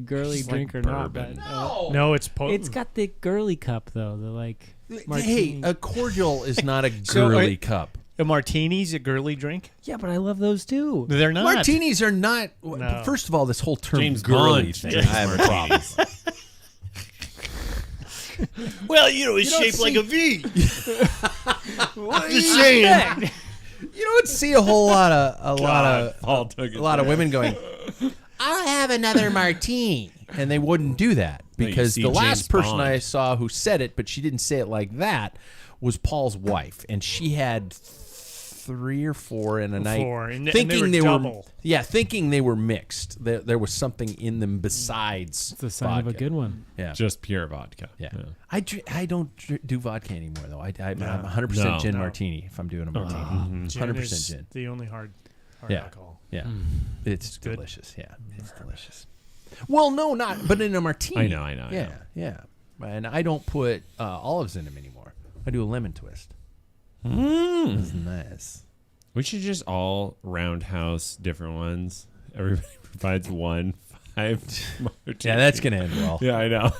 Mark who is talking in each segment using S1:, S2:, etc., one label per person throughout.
S1: girly drink or not. But
S2: No, it's potent.
S1: it's got the girly cup though. The like.
S3: Hey,
S1: martini.
S3: a cordial is not a girly cup.
S2: A martini's a girly drink?
S1: Yeah, but I love those too.
S2: They're not.
S3: Martinis are not.
S2: No.
S3: First of all, this whole term
S4: James
S3: girly
S4: Bond
S3: thing,
S4: drinks
S3: I have a problem.
S2: Well, it's shaped like a V. Just saying.
S3: You don't see a whole lot of
S4: Paul took it
S3: a lot of
S4: there.
S3: women going, "I'll have another martini," and they wouldn't do that because
S4: see
S3: the last
S4: James
S3: person
S4: Bond.
S3: I saw who said it, but she didn't say it like that, was Paul's wife, and she had 3 or 4 in a night,
S2: And
S3: thinking
S2: they were double.
S3: thinking they were mixed. There was something in them besides.
S1: It's the sign of a good one.
S3: Yeah,
S4: Just pure vodka.
S3: yeah. I don't do vodka anymore though. I'm 100%
S4: No.
S3: gin
S2: No.
S3: martini if I'm doing a martini.
S2: Gin
S3: 100%
S2: is
S3: gin.
S2: the only hard
S3: Yeah.
S2: alcohol.
S3: Yeah, it's
S2: good.
S3: delicious. Yeah, it's delicious. Well, no, not, but in a martini.
S4: I know.
S3: Yeah. And I don't put olives in them anymore. I do a lemon twist. It's nice.
S4: We should just all roundhouse different ones. Everybody provides 1 5 martinis.
S3: Yeah, that's gonna end well.
S4: Yeah, I know.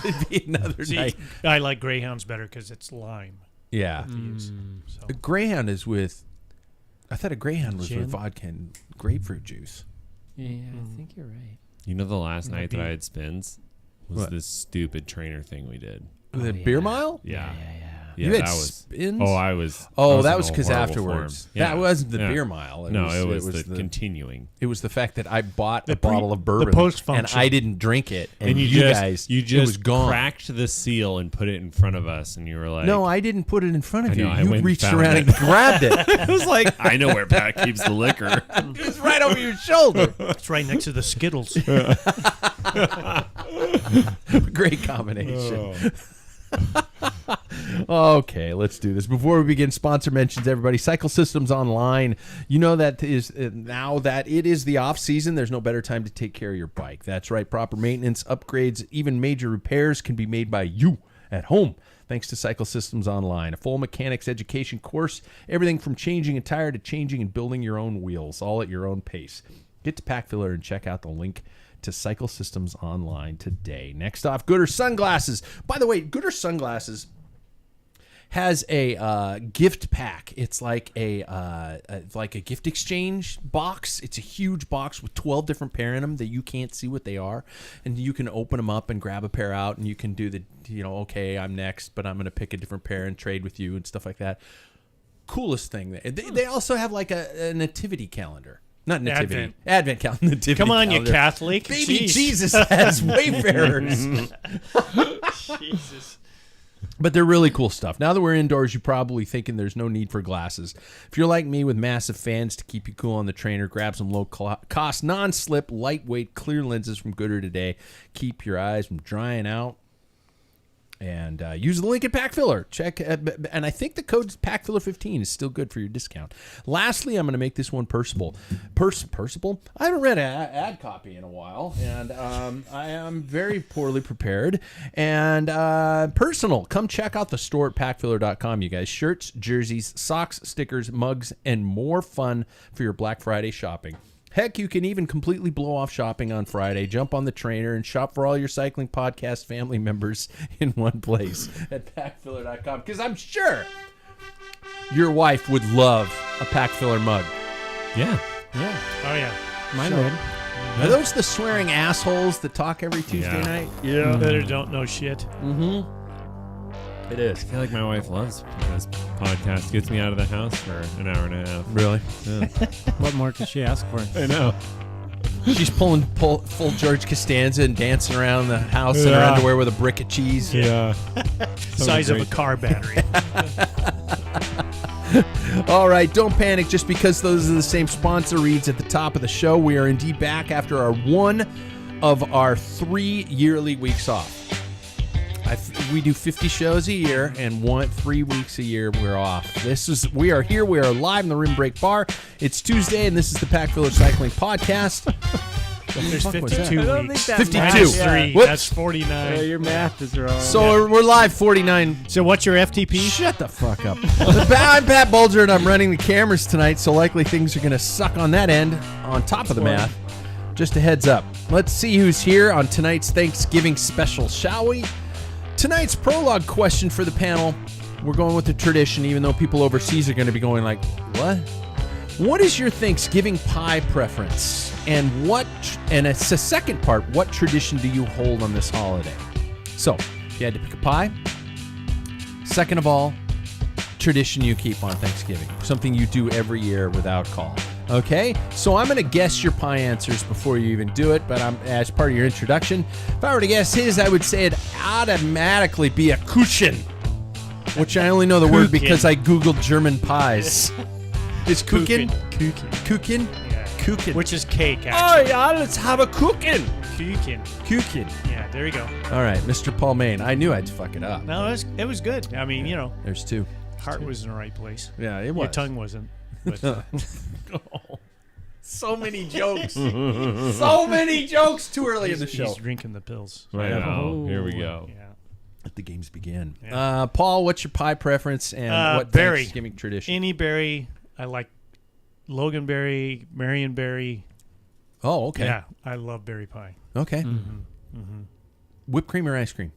S3: It'd be another
S2: See,
S3: night.
S2: I like Greyhounds better because it's lime.
S3: Yeah,
S2: So.
S3: a Greyhound is with. I thought a Greyhound was
S1: Gin?
S3: with vodka and grapefruit juice.
S1: Yeah, I think you're right.
S4: You know, the last
S2: Might
S4: night
S2: be.
S4: that I had spins was
S3: What?
S4: this stupid trainer thing we did.
S3: The
S1: yeah.
S3: beer mile.
S4: Yeah.
S3: You
S4: Yeah,
S3: had
S4: that was.
S3: spins.
S4: Oh, I was.
S3: Oh,
S4: I
S3: that
S4: in
S3: was
S4: a
S3: because
S4: horrible
S3: afterwards.
S4: form. Yeah.
S3: That wasn't the
S4: Yeah.
S3: beer mile.
S4: It was the continuing.
S3: It was the fact that I bought a
S2: The pre-
S3: bottle of
S2: the
S3: bourbon
S2: post-function.
S3: and I didn't drink it, and
S4: you
S3: guys,
S4: you
S3: it was
S4: just
S3: gone.
S4: cracked the seal and put it in front of us, and you were like,
S3: No, I didn't put it in front of
S4: I know,
S3: you.
S4: I
S3: You
S4: went and
S3: reached
S4: found
S3: around
S4: it.
S3: and grabbed it.
S4: I was like, I know where Pat keeps the liquor.
S3: It was right over your shoulder.
S2: It's right next to the Skittles.
S3: Great combination. Okay, let's do this. Before we begin, sponsor mentions, everybody. Cycle Systems Online. You know that is now that it is the off season, there's no better time to take care of your bike. That's right. Proper maintenance, upgrades, even major repairs can be made by you at home. Thanks to Cycle Systems Online, a full mechanics education course, everything from changing a tire to changing and building your own wheels, all at your own pace. Get to Packfiller and check out the link to Cycle Systems Online today. Next off, Gooder Sunglasses. By the way, Gooder Sunglasses has a gift pack. It's like a gift exchange box. It's a huge box with 12 different pair in them that you can't see what they are, and you can open them up and grab a pair out, and you can do the okay, I'm next, but I'm going to pick a different pair and trade with you and stuff like that. Coolest thing. They also have like a nativity calendar. Not nativity. Advent calendar. Nativity
S2: Come on,
S3: calendar.
S2: you Catholic.
S3: Baby
S2: Jeez.
S3: Jesus has wayfarers.
S2: Jesus.
S3: But they're really cool stuff. Now that we're indoors, you're probably thinking there's no need for glasses. If you're like me with massive fans to keep you cool on the trainer, grab some low-cost, non-slip, lightweight, clear lenses from Gooder today. Keep your eyes from drying out. And use the link at Packfiller. Check, and I think the code Packfiller15 is still good for your discount. Lastly, I'm going to make this one personable. Personable? I haven't read an ad copy in a while, and I am very poorly prepared. And personal. Come check out the store at Packfiller.com, you guys. Shirts, jerseys, socks, stickers, mugs, and more fun for your Black Friday shopping. Heck, you can even completely blow off shopping on Friday, jump on the trainer, and shop for all your cycling podcast family members in one place at Packfiller.com. Because I'm sure your wife would love a Packfiller mug.
S4: Yeah.
S1: Yeah,
S2: Oh, yeah.
S1: mine would.
S3: Are those the swearing assholes that talk every Tuesday
S4: Yeah.
S3: night?
S2: Yeah. That don't know shit.
S3: It is.
S4: I feel like my wife loves this podcast. Gets me out of the house for an hour and a half.
S3: Really?
S4: Yeah.
S1: What more could she ask for?
S4: I know.
S3: She's pulling full George Costanza and dancing around the house in her
S4: Yeah.
S3: underwear with a brick of cheese.
S4: Yeah.
S2: Size of a car battery.
S3: All right, don't panic just because those are the same sponsor reads at the top of the show. We are indeed back after our one of our 3 yearly weeks off. We do 50 shows a year, and 3 weeks a year we're off. We are here. We are live in the Rim Break Bar. It's Tuesday, and this is the Packfiller Cycling Podcast.
S2: There's
S3: fuck was
S2: 52
S3: that?
S1: I don't
S2: weeks.
S1: think that
S3: 52.
S2: Minus
S1: matters.
S2: 3.
S3: Whoops.
S2: That's 49.
S1: Your math is wrong.
S3: So we're live 49.
S2: So what's your FTP?
S3: Shut the fuck up. I'm Pat Bulger, and I'm running the cameras tonight, so likely things are going to suck on that end, on top of the math. just a heads up. Let's see who's here on tonight's Thanksgiving special, shall we? Tonight's prologue question for the panel. We're going with the tradition, even though people overseas are going to be going like, what? What is your Thanksgiving pie preference? And it's the second part, what tradition do you hold on this holiday? So, if you had to pick a pie, second of all, tradition you keep on Thanksgiving. Something you do every year without call. Okay? So I'm going to guess your pie answers before you even do it, but as part of your introduction. If I were to guess his, I would say it'd automatically be a Kuchen, which I only know the word because I Googled German pies. Is Kuchen? Kuchen?
S2: Yeah.
S3: Kuchen.
S2: Which is cake,
S3: Oh,
S2: actually.
S3: yeah, let's have a Kuchen.
S2: Kuchen. Yeah, there you go.
S3: All right, Mr. Paul Main. I knew I'd fuck it up.
S2: No, it was good. I mean,
S3: There's two.
S2: heart was in the right place.
S3: Yeah, it was.
S2: Your tongue wasn't. But,
S3: So many jokes. So many jokes too early in the show.
S2: He's drinking the pills.
S4: I know. Here we go.
S2: Yeah.
S3: Let the games begin.
S2: Yeah.
S3: Paul, what's your pie preference and what
S2: berry.
S3: Thanksgiving tradition?
S2: Any berry. I like Loganberry, Marionberry.
S3: Oh, okay.
S2: Yeah, I love berry pie.
S3: Okay. Whipped cream or ice cream?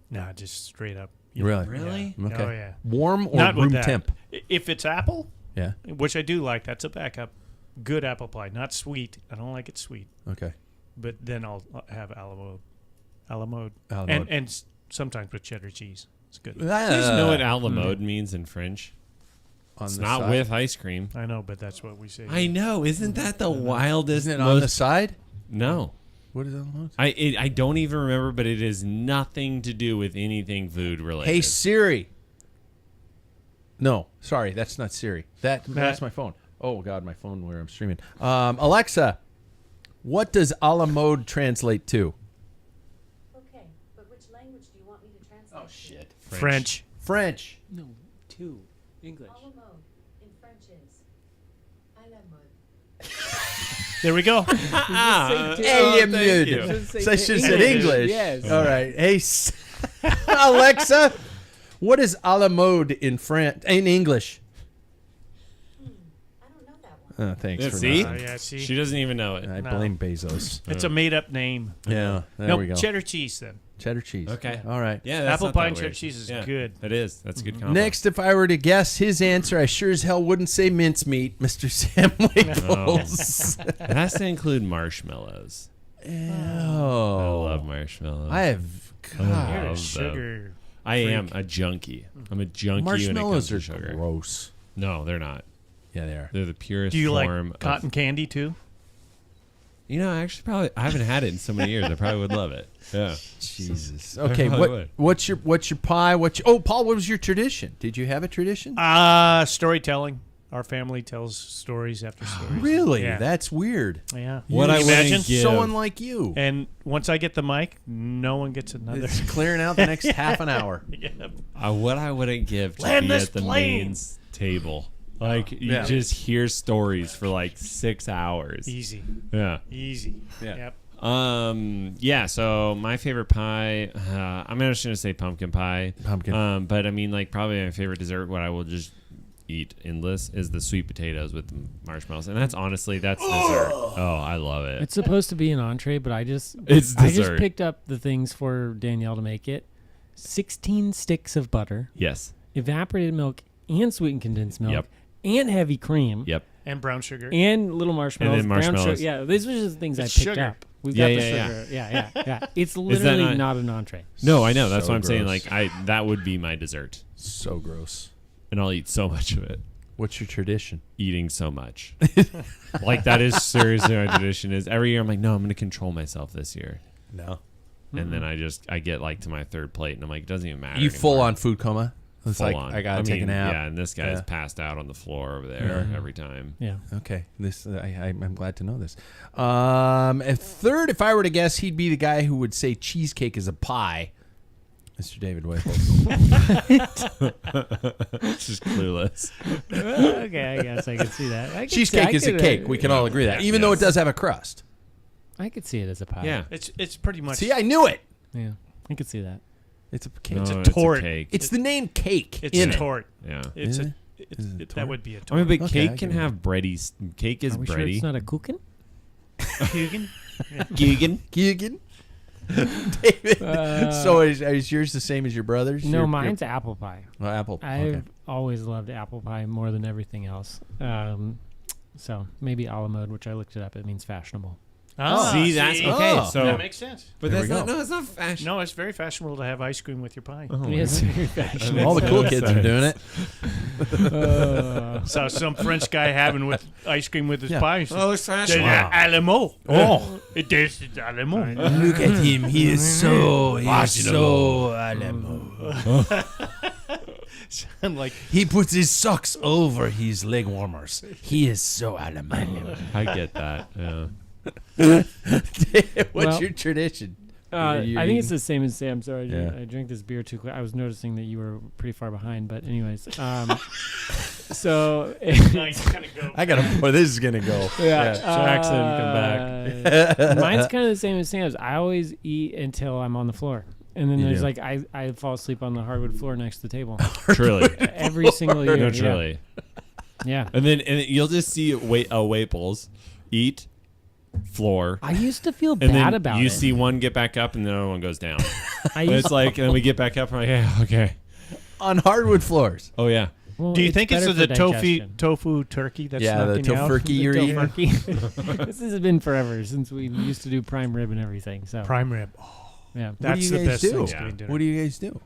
S2: Nah, just straight up.
S3: Really?
S4: Really?
S2: Yeah.
S3: Okay.
S2: Oh, yeah.
S3: Warm or
S2: Not with
S3: room
S2: that.
S3: temp?
S2: If it's apple,
S3: Yeah.
S2: which I do like, that's a backup. Good apple pie, not sweet. I don't like it sweet.
S3: Okay.
S2: But then I'll have a la mode,
S3: Mode.
S2: and sometimes with cheddar cheese. It's good.
S4: You guys know what a la mode means in French?
S3: On
S4: It's
S3: the
S4: not
S3: side?
S4: with ice cream.
S2: I know, but that's what we say.
S4: I know. Isn't that the wildest?
S3: Isn't it on the side?
S4: No.
S3: What is it on?
S4: I don't even remember, but it has nothing to do with anything food related.
S3: Hey Siri. No, sorry, that's not Siri. That's my phone. Oh God, my phone where I'm streaming. Alexa, what does a la mode translate to?
S5: Okay, but which language do you want me to translate?
S3: Oh shit.
S2: French.
S3: French.
S1: No, two. English.
S5: A la mode in French is à la mode.
S2: There we go.
S3: Thank you. So I should have said English.
S1: Yes.
S3: All right. Hey, Alexa, what is a la mode in English?
S5: I don't know that one.
S3: Thanks
S4: Yeah,
S3: for
S4: see?
S3: nothing.
S2: Yeah, see,
S4: She doesn't even know it.
S3: I
S2: No.
S3: blame Bezos.
S2: it's a made-up name.
S3: Yeah, there
S2: No,
S3: we go.
S2: cheddar cheese then.
S3: Cheddar cheese.
S4: Okay.
S3: All right.
S4: Yeah, that's
S2: Apple
S4: not
S2: pie
S4: that
S2: and cheddar
S4: weird.
S2: cheese is
S4: Yeah,
S2: good.
S4: It is. That's a good combo.
S3: Next, if I were to guess his answer, I sure as hell wouldn't say mincemeat, Mr. Sam Labels.
S4: It has to include marshmallows. I love marshmallows.
S3: I have.
S2: You're
S3: God.
S2: a
S4: love them.
S2: sugar.
S4: I am a junkie. I'm a junkie
S3: Marshmallows
S4: when
S3: are
S4: it comes to sugar.
S3: gross.
S4: No, they're not.
S3: Yeah, they are.
S4: They're the purest
S2: Do you
S4: form
S2: like cotton candy too?
S4: You know, actually, I haven't had it in so many years. I probably would love it. Yeah.
S3: Jesus. Okay,
S4: probably would.
S3: what's your pie? Paul, what was your tradition? Did you have a tradition?
S2: Storytelling. Our family tells stories after stories.
S3: Really?
S2: Yeah.
S3: That's weird.
S2: Yeah.
S4: What
S2: Can
S4: I
S2: you
S4: wouldn't
S2: imagine?
S4: give-
S3: So unlike you.
S2: And once I get the mic, no one gets another.
S3: It's clearing out the next half an hour.
S2: Yeah.
S4: What I wouldn't give to
S2: Land
S4: be
S2: this
S4: at the
S2: plane.
S4: mains table. Like, you
S3: Yeah.
S4: just hear stories for like 6 hours.
S2: Easy.
S4: Yeah.
S2: Easy.
S3: Yeah.
S2: Yep.
S4: Yeah, so my favorite pie, I'm just going to say pumpkin pie.
S3: Pumpkin.
S4: But I mean, like, probably my favorite dessert, what I will just eat endless, is the sweet potatoes with the marshmallows. And that's dessert. Oh, I love it.
S1: It's supposed to be an entree, but I just
S4: dessert.
S1: picked up the things for Danielle to make it. 16 sticks of butter,
S4: Yes.
S1: evaporated milk, and sweetened condensed milk,
S4: Yep.
S1: and heavy cream,
S4: Yep.
S2: And brown sugar.
S1: and little marshmallows.
S4: And then
S1: brown
S4: marshmallows.
S1: sugar. Yeah, these were just the things
S2: It's
S1: I picked
S2: sugar.
S1: up. We've
S4: Yeah,
S1: got the
S4: yeah,
S1: sugar. Yeah. It's
S4: that
S1: literally
S4: not-
S1: not an entree.
S4: No, I know. That's
S3: So
S4: what I'm saying.
S3: gross.
S4: Like, that would be my dessert.
S3: So gross.
S4: And I'll eat so much of it.
S3: What's your tradition?
S4: Eating so much. Like, that is seriously my tradition. Is every year I'm like, no, I'm going to control myself this year.
S3: No.
S4: And then I get like to my third plate and I'm like, it doesn't even matter.
S3: You full
S4: anymore.
S3: on food coma? It's
S4: Full
S3: like,
S4: on.
S3: I got to take a nap.
S4: Yeah, and this guy's
S3: Yeah.
S4: passed out on the floor over there every time.
S1: Yeah.
S3: Okay, this I'm glad to know this. And third, if I were to guess, he'd be the guy who would say cheesecake is a pie. Mr. David Whipple.
S4: It's just clueless.
S1: Okay, I guess I could see that.
S3: Cheesecake is a cake. We can all agree that, even though it does have a crust.
S1: I could see it as a pie.
S4: Yeah.
S2: It's pretty much.
S3: See, I knew it.
S1: Yeah. I could see that.
S3: It's a cake.
S4: No,
S2: It's a
S4: it's
S2: tort.
S4: cake.
S3: It's the name cake.
S2: It's
S3: in
S2: a
S3: it.
S2: tort.
S4: Yeah.
S2: It's
S3: Is
S2: a.
S3: it?
S2: It's,
S3: Is it a
S2: that
S3: tort?
S2: would be a
S4: I mean,
S2: tort.
S4: but
S3: Okay, I
S4: cake can
S3: get it.
S4: have bready. Cake is
S1: Are we sure
S4: bready.
S1: it's not a kuchen?
S2: Kuchen?
S4: Keegan.
S3: Keegan. David. So is yours the same as your brother's?
S1: No, mine's apple pie.
S3: Oh, apple.
S1: I've
S3: Okay.
S1: always loved apple pie more than everything else. So maybe a la mode, which I looked it up. It means fashionable.
S4: See, that's okay.
S3: Oh.
S4: So,
S2: that makes sense.
S4: but
S3: There
S4: that's
S3: we
S4: not.
S3: go.
S4: No, it's not fashion.
S2: No, it's very fashionable to have ice cream with your pie.
S1: Yes, very fashionable.
S3: All the cool kids are doing it.
S2: Saw some French guy having with ice cream with his
S3: Yeah.
S2: pie.
S4: Oh, it's fashion.
S2: Alamo.
S3: Oh.
S2: It tasted Alamo.
S3: Look at him. He is so
S2: And like,
S3: He puts his socks over his leg warmers. He is so aluminium.
S4: I get that. Yeah.
S3: What's
S1: Well,
S3: your tradition?
S1: I
S3: You
S1: think it's
S3: eating?
S1: the same as Sam. Sorry,
S3: Yeah.
S1: I drank this beer too quick. I was noticing that you were pretty far behind, but anyways. So
S2: nice kind of go.
S3: I got to. Boy, this is gonna go.
S1: Jackson, come back. Mine's kind of the same as Sam's. I always eat until I'm on the floor, and then
S3: You
S1: there's
S3: do.
S1: like I fall asleep on the hardwood floor next to the table
S4: Truly.
S1: every single year.
S4: No,
S1: yeah.
S4: truly.
S1: Yeah.
S4: And then you'll just see Waples eat floor.
S1: I used to feel
S4: And
S1: bad
S4: then
S1: about
S4: you
S1: it.
S4: see one get back up and the other one goes down.
S1: I
S4: And
S1: used
S4: it's like, and then we get back up and I'm like, yeah, okay.
S3: On hardwood floors.
S4: Oh, yeah.
S1: well,
S2: Do you think it's
S1: better
S2: the
S1: for
S2: tofu
S1: digestion.
S2: turkey that's
S3: Yeah, the
S2: knocking you out?
S3: tofurkey you're eating.
S1: Tofurkey. This has been forever since we used to do prime rib and everything. So
S2: Prime rib.
S1: yeah.
S3: What do
S2: That's
S3: you
S2: the
S3: guys
S2: best
S3: do?
S2: Thanksgiving dinner.
S3: What do you guys do?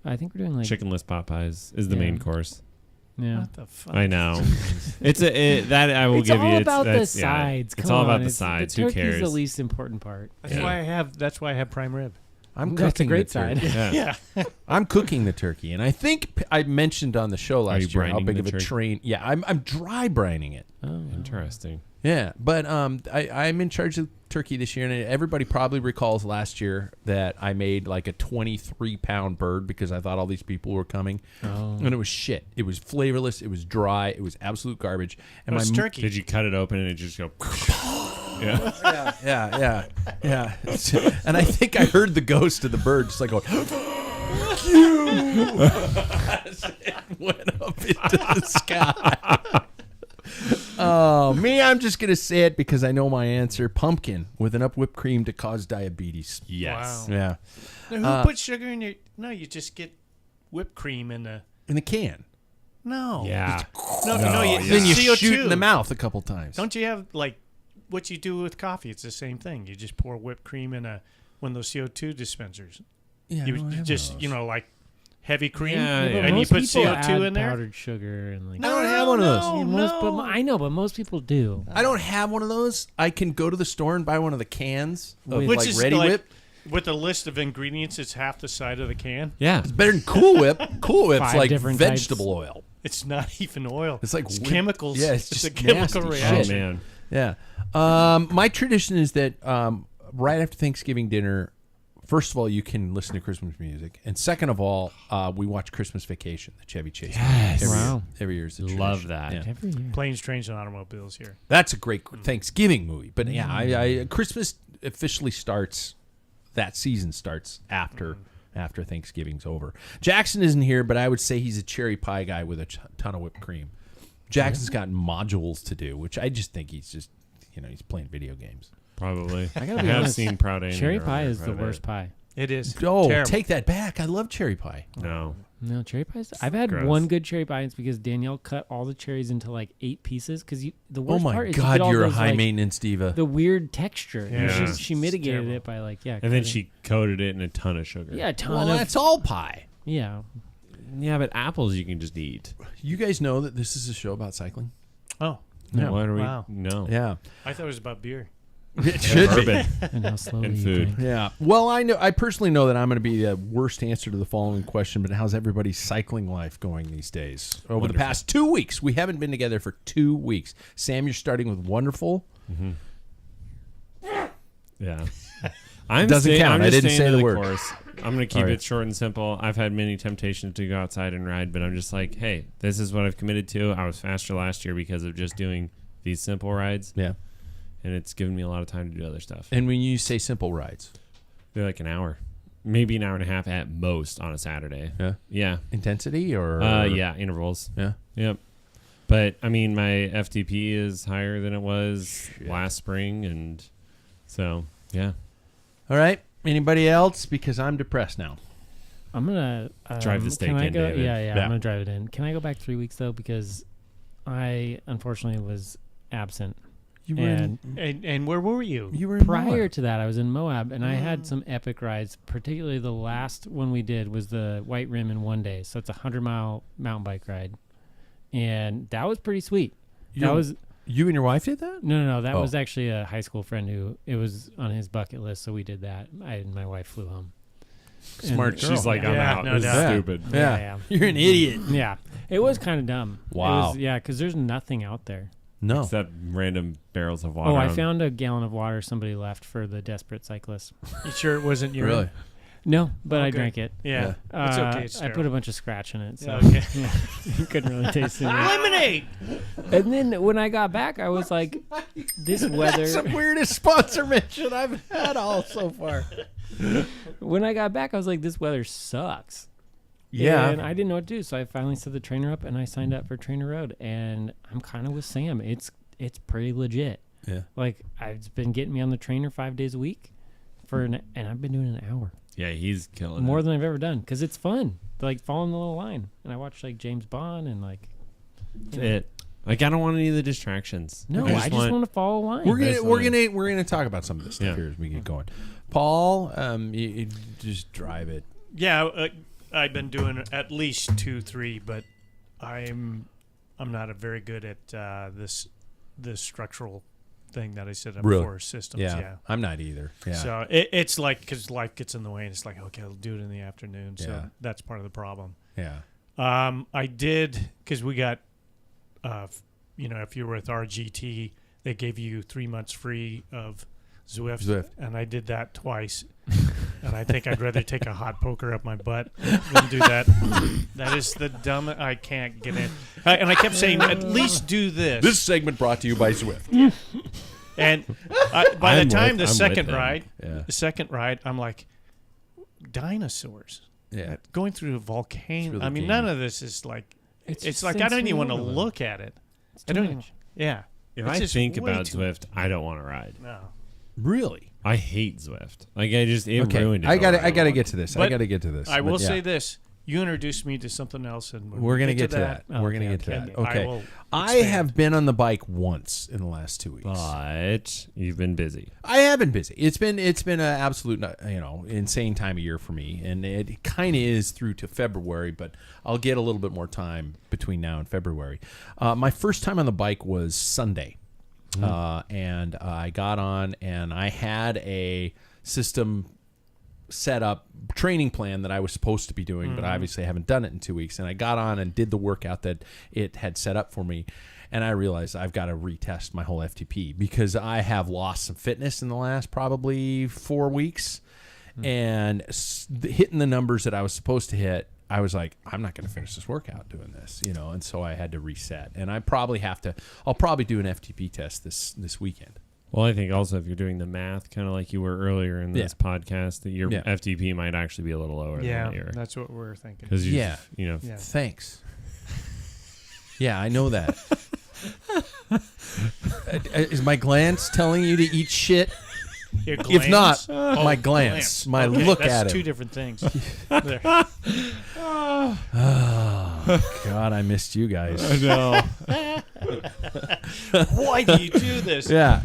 S1: I think we're doing like
S4: Chickenless Popeyes is the
S1: Yeah.
S4: main course.
S1: Yeah.
S2: What the fuck?
S4: I know. that I will
S1: It's
S4: give
S1: all
S4: you.
S1: about the
S4: that's- yeah.
S1: sides.
S4: It's
S1: Come
S4: all about
S1: on,
S4: the sides. Who
S1: turkey's
S4: cares?
S1: the least important part.
S2: That's
S4: Yeah.
S2: why I have prime rib.
S3: I'm
S1: That's a
S3: cooking
S1: great
S3: the turkey.
S1: side.
S4: Yeah.
S3: I'm cooking the turkey, and I think I mentioned on the show
S4: you
S3: last year how
S4: brining
S3: big
S4: the
S3: of a
S4: turkey?
S3: train. Yeah, I'm dry brining it.
S1: Oh,
S4: Interesting.
S3: Yeah, but I'm in charge of turkey this year, and everybody probably recalls last year that I made like a 23-pound bird because I thought all these people were coming, and it was shit. It was flavorless. It was dry. It was absolute garbage. And
S2: It's
S3: my
S2: turkey.
S4: Did you cut it open and it just go? Yeah.
S3: yeah. And I think I heard the ghost of the bird just like going, it went up into the sky. Oh, me, I'm just going to say it because I know my answer. Pumpkin with enough whipped cream to cause diabetes.
S4: Yes.
S2: Wow.
S3: Yeah.
S2: Now, who puts sugar in your? No, you just get whipped cream in the.
S3: In the can.
S2: No.
S4: Yeah.
S2: No.
S4: yeah.
S3: Then you
S2: CO2.
S3: shoot in the mouth a couple times.
S2: Don't you have like what you do with coffee? It's the same thing. You just pour whipped cream in one of those CO2 dispensers.
S3: Yeah,
S2: You
S3: I don't have
S2: just
S3: those.
S2: like heavy cream,
S4: Yeah,
S1: but
S4: yeah.
S2: and you
S1: most
S2: put
S1: people
S2: CO2
S1: add
S2: in there.
S1: powdered sugar and like.
S3: I don't have one of those.
S1: Yeah, but I know, but most people do.
S3: I don't have one of those. I can go to the store and buy one of the cans of
S1: Which
S3: like
S2: is
S3: Ready
S2: like-
S3: Whip.
S2: With a list of ingredients, it's half the side of the can.
S4: Yeah.
S3: It's better than Cool Whip. Cool Whip's
S1: 5
S3: like
S1: different
S3: vegetable oil.
S2: It's not even oil.
S3: It's like
S2: it's
S3: whip-
S2: chemicals.
S3: Yeah, it's
S2: a
S3: just
S2: chemical
S3: nasty
S4: Oh
S2: reaction.
S4: man.
S3: Yeah. My tradition is that right after Thanksgiving dinner, first of all, you can listen to Christmas music, and second of all, we watch Christmas Vacation, the Chevy Chase.
S4: Yes.
S3: Every,
S1: Wow.
S3: every year is a
S4: Love
S3: tradition.
S4: that.
S3: Yeah.
S1: Every year.
S2: Planes, trains, and automobiles here.
S3: That's a great Thanksgiving movie. But yeah, I Christmas officially starts. That season starts after Thanksgiving's over. Jackson isn't here, but I would say he's a cherry pie guy with a ton of whipped cream. Jackson's got modules to do, which I just think he's just he's playing video games.
S4: Probably. I
S1: gotta be
S4: have
S1: honest,
S4: seen Proud Andy.
S1: Cherry
S4: around
S1: pie
S4: there
S1: is the
S4: quite a
S1: worst
S4: bit.
S1: pie.
S2: It is.
S3: Oh,
S2: terrible.
S3: take that back! I love cherry pie.
S4: No.
S1: No, cherry pies. I've had
S4: Gross.
S1: one good cherry pie. It's because Danielle cut all the cherries into like 8 pieces. Because the worst
S3: Oh my
S1: part is you
S3: God,
S1: get all
S3: you're a
S1: those,
S3: high
S1: like,
S3: maintenance diva.
S1: the weird texture. And
S4: Yeah.
S1: she mitigated
S2: terrible.
S1: it by like
S4: And then
S1: cutting-
S4: she coated it in a ton of sugar.
S1: a ton
S3: Well,
S1: of
S3: that's all pie.
S1: yeah.
S4: Yeah, but apples you can just eat.
S3: You guys know that this is a show about cycling.
S2: Oh,
S3: Yeah.
S4: What are we?
S2: Wow.
S4: No.
S3: Yeah,
S2: I thought it was about beer.
S3: it should be.
S4: Bourbon.
S1: And how slowly
S4: And
S1: you
S4: food.
S1: drink.
S3: Yeah. Well, I personally know that I'm going to be the worst answer to the following question, but how's everybody's cycling life going these days? Over the
S4: Wonderful.
S3: past 2 weeks. We haven't been together for 2 weeks. Sam, you're starting with wonderful.
S4: Yeah. I'm
S3: Doesn't
S4: staying-
S3: count.
S4: I'm
S3: I
S4: just
S3: didn't
S4: staying
S3: say
S4: to
S3: the word.
S4: course. I'm going to keep
S3: All right.
S4: it short and simple. I've had many temptations to go outside and ride, but I'm just like, hey, this is what I've committed to. I was faster last year because of just doing these simple rides,
S3: Yeah.
S4: and it's given me a lot of time to do other stuff.
S3: And when you say simple rides,
S4: They're like an hour, maybe an hour and a half at most on a Saturday.
S3: yeah,
S4: Yeah.
S3: intensity or
S4: Yeah, intervals.
S3: yeah.
S4: Yep. But I mean, my FTP is higher than it was last spring, and So yeah,
S3: All right. Anybody else? Because I'm depressed now.
S1: I'm gonna
S4: Drive the steak
S1: can I
S4: in,
S1: go?
S4: David.
S1: Yeah,
S3: Yeah.
S1: I'm gonna drive it in. Can I go back 3 weeks though? Because I unfortunately was absent.
S3: You
S2: And where were you?
S3: You were in
S1: Prior
S3: Moab.
S1: to that, I was in Moab, and I had some epic rides. Particularly the last one we did was the White Rim in 1 day. So it's a 100-mile mountain bike ride, and that was pretty sweet. That was
S3: You and your wife did that?
S1: no. That
S3: Oh.
S1: was actually a high school friend who it was on his bucket list, so we did that. I and my wife flew home.
S3: Smart
S1: And-
S3: girl.
S4: she's like, I'm
S2: Yeah,
S4: out.
S2: no
S4: This is
S2: doubt.
S4: stupid.
S1: Yeah.
S3: You're an idiot.
S1: Yeah, it was kind of dumb.
S3: Wow.
S1: Because there's nothing out there.
S3: No.
S4: Except random barrels of water.
S1: Oh, I
S4: on-
S1: found a gallon of water somebody left for the desperate cyclist.
S2: You sure it wasn't you?
S3: Really?
S1: No, but I
S2: Okay.
S1: drank it.
S2: Yeah. It's okay. It's
S1: I put a
S2: sterile.
S1: bunch of scratch in it, so
S2: Okay.
S1: yeah, you couldn't really taste it.
S2: Lemonade.
S1: And then when I got back, I was like, "This weather."
S3: That's the weirdest sponsor mention I've had all so far.
S1: When I got back, I was like, "This weather sucks."
S3: Yeah.
S1: and I didn't know what to do, so I finally set the trainer up and I signed up for Trainer Road, and I'm kind of with Sam. It's pretty legit.
S3: Yeah.
S1: Like I've been getting me on the trainer 5 days a week and I've been doing an hour.
S4: Yeah, he's killing
S1: More
S4: it.
S1: than I've ever done because it's fun. Like following the little line, and I watch like James Bond and like.
S4: That's it. Like, I don't want any of the distractions.
S1: No, I just want to follow a line.
S3: We're gonna talk about some of this stuff
S4: Yeah.
S3: here as we get going. Paul, you just drive it.
S2: Yeah, I've been doing at least 2, 3, but I'm not a very good at this structural thing that I set up
S3: Really?
S2: for systems.
S3: Yeah,
S2: Yeah.
S3: I'm not either. Yeah.
S2: So it's like because life gets in the way, and it's like, okay, I'll do it in the afternoon. So
S3: Yeah.
S2: that's part of the problem.
S3: yeah.
S2: I did because we got, if you were with RGT, they gave you 3 months free of Zwift, and I did that twice. And I think I'd rather take a hot poker up my butt than do that. That is the dumb. I can't get in. And I kept saying, at least do this.
S3: This segment brought to you by Zwift.
S2: And by the
S4: I'm
S2: time
S4: with-
S2: the
S4: I'm
S2: second
S4: with them.
S2: ride,
S3: Yeah.
S2: I'm like, dinosaurs.
S3: Yeah.
S2: Going through a volcano.
S3: really
S2: I mean,
S3: gamey.
S2: none of this is like. It's like I don't even want to look at it. I
S1: too
S2: don't.
S1: much.
S2: Yeah.
S4: If
S2: It's
S4: I
S2: just
S4: think
S2: way
S4: about
S2: too-
S4: Zwift, I don't want to ride.
S2: No.
S3: Really?
S4: I hate Zwift. Like, it
S3: Okay.
S4: ruined it.
S3: I
S4: for me.
S3: gotta get to this. I
S2: But
S3: gotta get to this.
S2: I will
S3: But yeah.
S2: say this: you introduced me to something else, and when
S3: We're
S2: we
S3: gonna get to that.
S1: Oh,
S3: We're gonna
S1: okay,
S3: get to that.
S2: okay.
S3: Okay.
S2: I will
S3: I
S2: expand.
S3: have been on the bike once in the last 2 weeks.
S4: But you've been busy.
S3: I have been busy. It's been an absolute insane time of year for me, and it kind of is through to February. But I'll get a little bit more time between now and February. My first time on the bike was Sunday, and I got on, and I had a system set up training plan that I was supposed to be doing, but obviously I haven't done it in 2 weeks. And I got on and did the workout that it had set up for me. And I realized I've got to retest my whole FTP because I have lost some fitness in the last probably 4 weeks. And hitting the numbers that I was supposed to hit, I was like, I'm not going to finish this workout doing this, and so I had to reset. And I'll probably do an FTP test this weekend.
S4: Well, I think also if you're doing the math, kind of like you were earlier in this podcast, that your
S3: Yeah.
S4: FTP might actually be a little lower
S2: Yeah,
S4: than your.
S2: that's what we're thinking.
S4: Because
S3: Yeah.
S2: Yeah.
S3: Thanks. Yeah, I know that. Is my glance telling you to eat shit?
S2: Your
S3: If not,
S2: glance? Oh,
S3: my glance, my
S2: Okay,
S3: look
S2: that's
S3: at it.
S2: two different things. There.
S3: Oh, God, I missed you guys.
S4: No.
S2: Why do you do this?
S3: Yeah.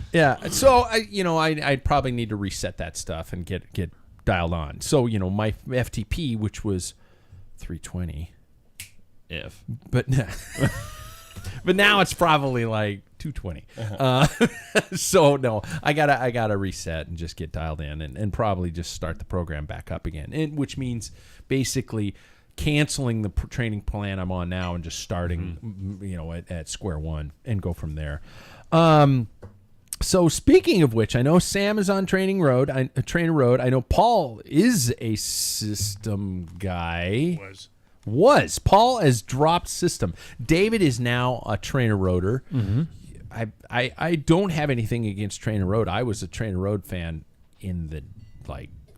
S3: So I'd probably need to reset that stuff and get dialed on. So my FTP, which was 320, but but now it's probably like 220. So no, I gotta reset and just get dialed in and probably just start the program back up again, which means basically canceling the training plan I'm on now and just starting at square one and go from there. So speaking of which, I know Sam is on Trainer Road. I know Paul is a system guy. Was Paul has dropped system. David is now a Trainer Roader.
S1: Mm-hmm.
S3: I don't have anything against Trainer Road. I was a Trainer Road fan in the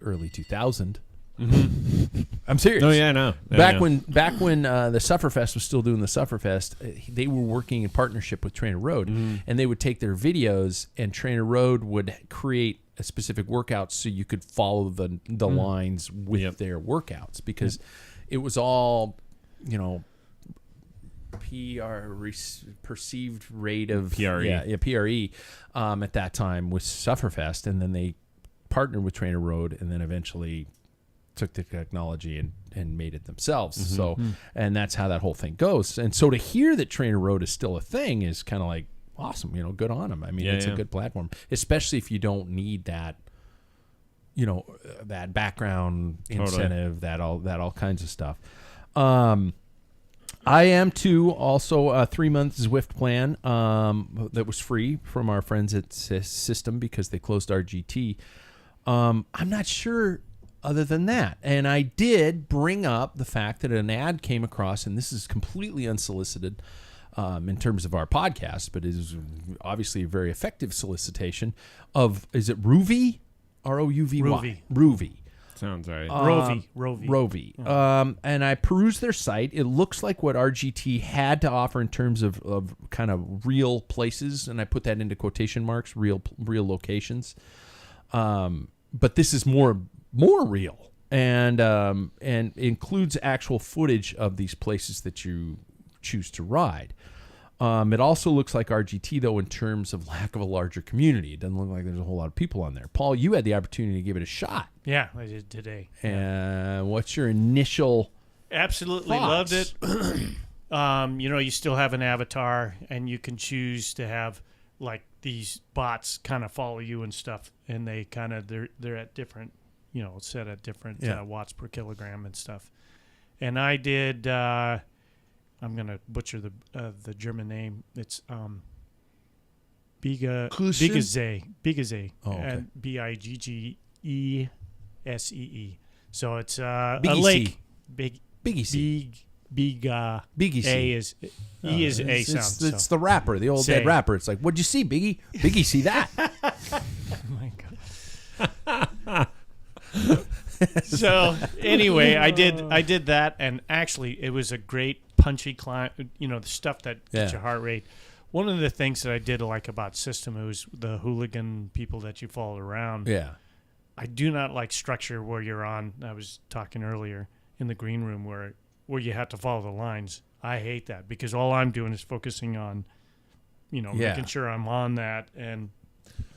S3: early 2000.
S4: Mm-hmm.
S3: I'm serious.
S4: Oh yeah, no.
S3: Back when the Sufferfest was still doing the Sufferfest, they were working in partnership with Trainer Road, and they would take their videos, and Trainer Road would create specific workouts so you could follow the lines with their workouts, because it was all, perceived rate of
S4: PRE.
S3: PRE at that time with Sufferfest, and then they partnered with Trainer Road, and then eventually took the technology and made it themselves. So, and that's how that whole thing goes. And so to hear that Trainer Road is still a thing is kind of like awesome, good on them. I mean, it's a good platform, especially if you don't need that, that background incentive, that all kinds of stuff. I am too. Also, a 3-month Zwift plan that was free from our friends at System because they closed our GT. I'm not sure other than that. And I did bring up the fact that an ad came across, and this is completely unsolicited in terms of our podcast, but it is obviously a very effective solicitation of, is it Rouvy? R-O-U-V-Y. Rouvy.
S4: Sounds right.
S3: Rovi. And I perused their site. It looks like what RGT had to offer in terms of kind of real places, and I put that into quotation marks, real locations. But this is more real, and includes actual footage of these places that you choose to ride. It also looks like RGT, though, in terms of lack of a larger community. It doesn't look like there's a whole lot of people on there. Paul, you had the opportunity to give it a shot.
S2: Yeah, I did today.
S3: And what's your initial
S2: Absolutely
S3: thoughts?
S2: loved it. You still have an avatar, and you can choose to have like these bots kind of follow you and stuff, and they kind of they're at different, set at different watts per kilogram and stuff. And I did. I'm gonna butcher the German name. It's Biggese.
S3: Oh, okay.
S2: And Biggessee. So it's a
S3: Biggie
S2: lake.
S3: Biggie.
S2: Biggie. A is E is A sound.
S3: It's the rapper, the old dead rapper. It's like, what'd you see, Biggie? Biggie, see that?
S2: Oh my God. So anyway, I did that, and actually it was a great punchy climb. The stuff that gets your heart rate. One of the things that I did like about System, it was the hooligan people that you followed around.
S3: Yeah.
S2: I do not like structure where you're on. I was talking earlier in the green room where you have to follow the lines. I hate that because all I'm doing is focusing on, making sure I'm on that, and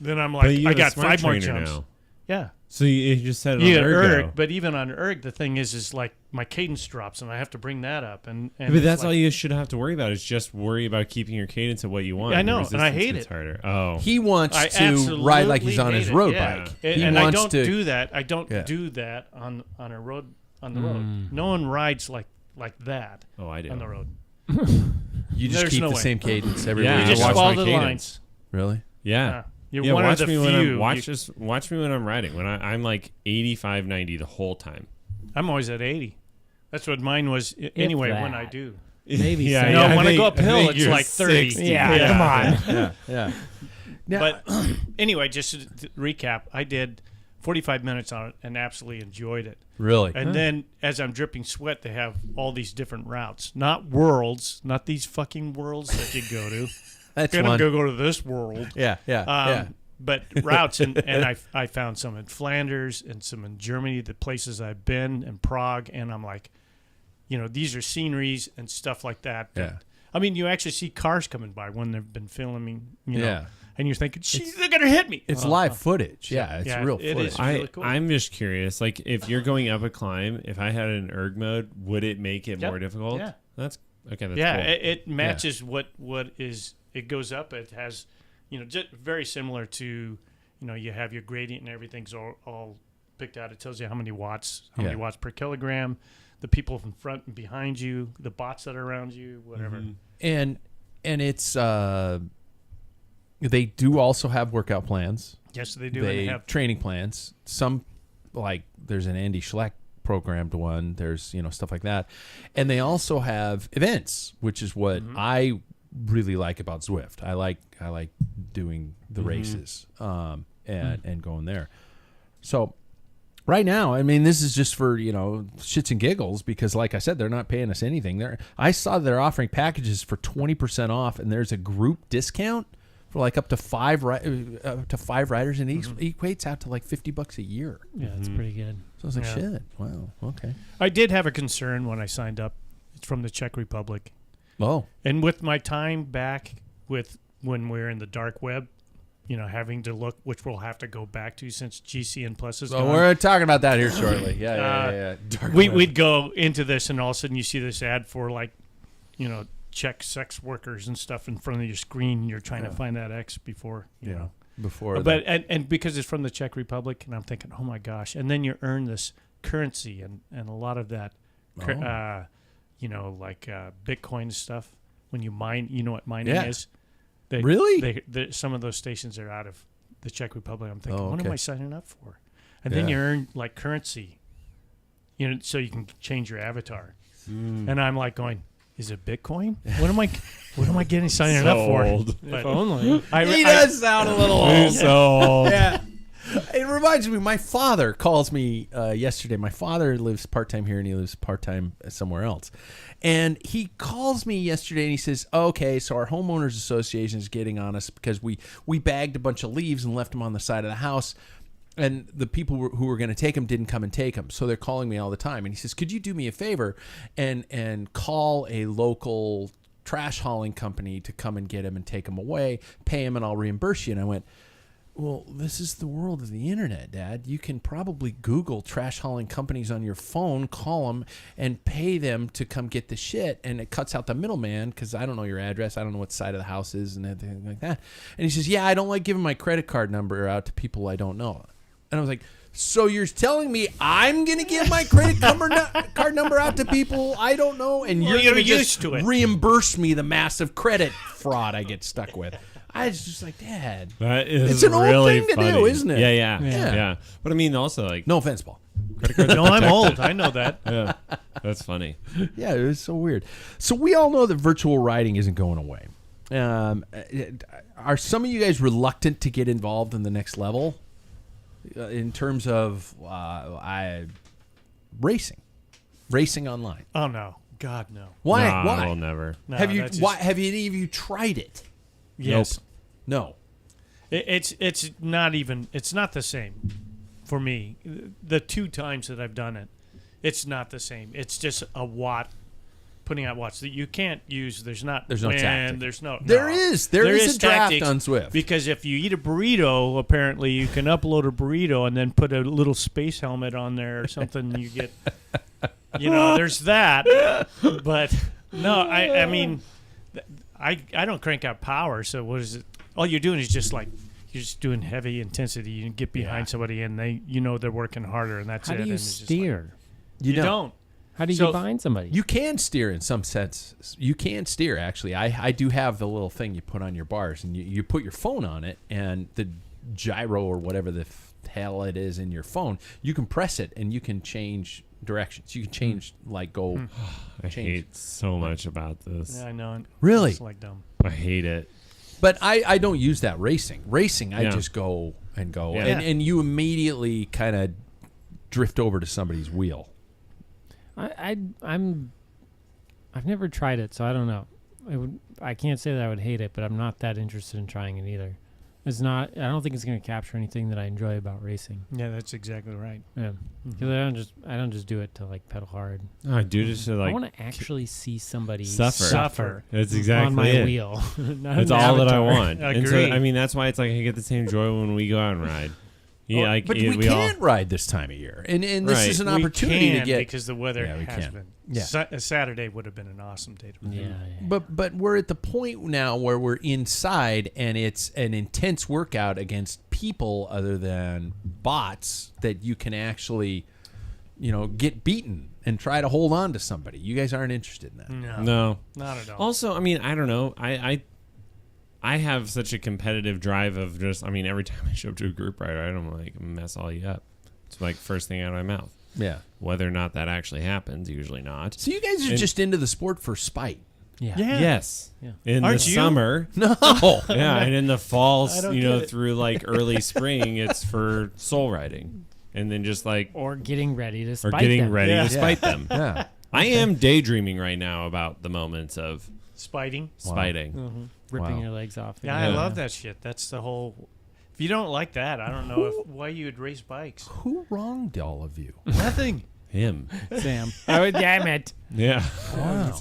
S2: then I'm like, I got 5 more jumps.
S4: Now.
S2: Yeah.
S4: So you just said it on Ergo.
S2: But even on Erg, the thing is like my cadence drops, and I have to bring that up. And
S4: but that's all you should have to worry about is just worry about keeping your cadence at what you want.
S2: I know, and I hate it.
S4: Harder. Oh,
S3: he wants to ride like he's on his road bike.
S2: And I don't do that. I don't do that on a road on the road. No one rides like that.
S4: Oh, I do
S2: on the road.
S3: You just keep the same cadence every week.
S2: You just follow the lines.
S3: Really?
S4: Yeah.
S2: You're one of the few.
S4: Watch me when I'm riding. When I'm like 85, 90 the whole time.
S2: I'm always at 80. That's what mine was anyway when I do.
S1: Maybe
S2: when I go uphill, it's like 30.
S4: 60.
S1: Yeah, come on.
S3: Yeah.
S2: But anyway, just to recap, I did 45 minutes on it and absolutely enjoyed it.
S3: Really?
S2: And then as I'm dripping sweat, they have all these different routes. Not worlds, not these fucking worlds that you go to.
S3: That's
S2: I'm going to go to this world.
S3: Yeah.
S2: But routes, and I found some in Flanders and some in Germany, the places I've been, and Prague, and I'm like, these are sceneries and stuff like that.
S3: Yeah.
S2: I mean, you actually see cars coming by when they've been filming,
S3: Yeah.
S2: and you're thinking, they're going to hit me.
S3: It's live footage. Yeah, it's real
S2: it
S3: footage.
S2: is really cool.
S4: I'm just curious. Like, if you're going up a climb, if I had an erg mode, would it make it more difficult?
S2: Yeah.
S4: That's cool.
S2: It matches what is. It goes up. It has, just very similar to, you have your gradient and everything's all picked out. It tells you how many watts per kilogram, the people in front and behind you, the bots that are around you, whatever.
S3: Mm-hmm. And it's they do also have workout plans.
S2: Yes, they do.
S3: They
S2: and have
S3: training plans. Some, like there's an Andy Schleck programmed one. There's stuff like that, and they also have events, which is what I really like about Zwift. I like doing the races and going there. So right now, I mean, this is just for shits and giggles because, like I said, they're not paying us anything. I saw they're offering packages for 20% off, and there's a group discount for like up to five riders, and it equates out to like $50 a year.
S1: Yeah, it's pretty good.
S3: So I was like, shit. Wow. Okay.
S2: I did have a concern when I signed up. It's from the Czech Republic.
S3: Oh.
S2: And with my time back with when we're in the dark web, having to look, which we'll have to go back to since GCN Plus is
S3: So
S2: gone.
S3: we're talking about that here shortly. Yeah. Dark web.
S2: We'd go into this, and all of a sudden you see this ad for like, Czech sex workers and stuff in front of your screen. You're trying to find that X before, you know.
S3: Before.
S2: But and because it's from the Czech Republic, and I'm thinking, oh my gosh! And then you earn this currency, and a lot of that, like Bitcoin stuff. When you mine, you know what mining is.
S3: Really?
S2: Some of those stations are out of the Czech Republic. I'm thinking,
S3: Oh,
S2: what
S3: okay.
S2: am I signing up for? And then you earn like currency, so you can change your avatar. And I'm like going, is it Bitcoin? What am I getting signing up for?
S1: If only.
S3: He does sound a little old.
S4: So old.
S3: Yeah. It reminds me, my father calls me yesterday. My father lives part-time here, and he lives part-time somewhere else. And he calls me yesterday, and he says, okay, so our homeowners association is getting on us because we bagged a bunch of leaves and left them on the side of the house, and the people who were going to take them didn't come and take them. So they're calling me all the time. And he says, could you do me a favor and call a local trash hauling company to come and get them and take them away, pay them, and I'll reimburse you. And I went, well, this is the world of the internet, Dad. You can probably Google trash hauling companies on your phone, call them, and pay them to come get the shit. And it cuts out the middleman because I don't know your address. I don't know what side of the house is and everything like that. And he says, yeah, I don't like giving my credit card number out to people I don't know. And I was like, so you're telling me I'm going to give my credit card number out to people I don't know, and you're going to just reimburse me the massive credit fraud I get stuck with? I was just like, Dad,
S4: that is
S3: it's an old
S4: really
S3: thing
S4: funny.
S3: to do, isn't it?
S4: Yeah. But I mean, also like
S3: No offense, Paul.
S4: credit cards.
S2: No, I'm old. I know that.
S4: Yeah, that's funny.
S3: Yeah, it was so weird. So we all know that virtual riding isn't going away. Are some of you guys reluctant to get involved in the next level in terms of racing online?
S2: Oh no, God no.
S3: Why?
S4: No,
S3: Why?
S4: I'll never.
S2: No,
S3: Have you?
S2: that's just-
S3: Why have any of you tried it?
S2: Yes.
S3: No.
S2: It's not even. It's not the same for me. The 2 times that I've done it, it's not the same. It's just a watt. Putting out watts that you can't use. There's no
S3: tactic.
S2: There's no.
S3: There is a draft
S2: tactics,
S3: on Zwift.
S2: because if you eat a burrito, apparently you can upload a burrito and then put a little space helmet on there or something. You get, there's that. But no, I mean, I don't crank out power. So what is it? All you're doing is just like you're just doing heavy intensity. You get behind somebody and they're working harder, and that's
S1: How
S2: it.
S1: do you
S2: and it's just
S1: steer?
S2: you don't.
S1: How do you
S2: So-
S1: get behind somebody?
S3: You can steer in some sense. You can steer, actually. I do have the little thing you put on your bars, and you put your phone on it, and the gyro or whatever the hell it is in your phone, you can press it, and you can change directions. You can change,
S4: I
S3: change.
S4: hate so much about this.
S2: Yeah, I know.
S3: Really?
S2: It's like dumb.
S4: I hate it.
S3: But I don't use that racing. Racing, I
S4: Yeah.
S3: just go and go.
S4: Yeah.
S3: And you immediately kind of drift over to somebody's wheel.
S1: I've never tried it, so I don't know. I can't say that I would hate it, but I'm not that interested in trying it either. It's not. I don't think it's going to capture anything that I enjoy about racing.
S2: Yeah, that's exactly right.
S1: Yeah, because I don't just do it to like pedal hard.
S4: No, I do just to
S1: I
S4: like
S1: want to actually see somebody
S2: Suffer.
S4: That's exactly
S1: on my
S4: it.
S1: wheel. Not
S4: That's
S1: an
S4: all that I
S1: avatar.
S4: want. And so,
S2: Agreed.
S4: I mean, that's why it's like I get the same joy when we go out and ride. Yeah, like
S3: but we can't ride this time of year, and this
S4: Right.
S3: is an
S2: We
S3: opportunity to
S2: can
S3: get.
S2: because the weather
S3: Yeah, we
S2: has
S3: can.
S2: been.
S3: Yeah.
S2: A Saturday would have been an awesome day to
S1: Yeah,
S3: But we're at the point now where we're inside, and it's an intense workout against people other than bots that you can actually, get beaten and try to hold on to somebody. You guys aren't interested in that.
S4: No.
S2: not at all.
S4: Also, I mean, I don't know. I have such a competitive drive of just, I mean, every time I show up to a group ride, I'm like, mess all you up. It's like first thing out of my mouth.
S3: Yeah.
S4: Whether or not that actually happens, usually not.
S3: So you guys are just into the sport for spite.
S1: yeah.
S4: Yes.
S1: Yeah.
S4: In
S2: Aren't
S4: the
S2: you?
S4: summer.
S3: No.
S4: Yeah, and in the fall,
S2: I don't get it.
S4: through like early spring, it's for soul riding. And then just like,
S1: Or getting ready to spite
S4: or getting
S1: them.
S4: ready
S2: Yeah.
S4: to spite them.
S3: Yeah.
S4: I am daydreaming right now about the moments of
S2: Spiting.
S4: spiting.
S1: ripping
S3: Wow.
S1: your legs off.
S2: Yeah, I love that shit. That's the whole. If you don't like that, I don't know why you would race bikes.
S3: Who wronged all of you?
S2: Nothing.
S4: Him.
S1: Sam. Oh, damn it.
S4: Yeah.
S3: Wow.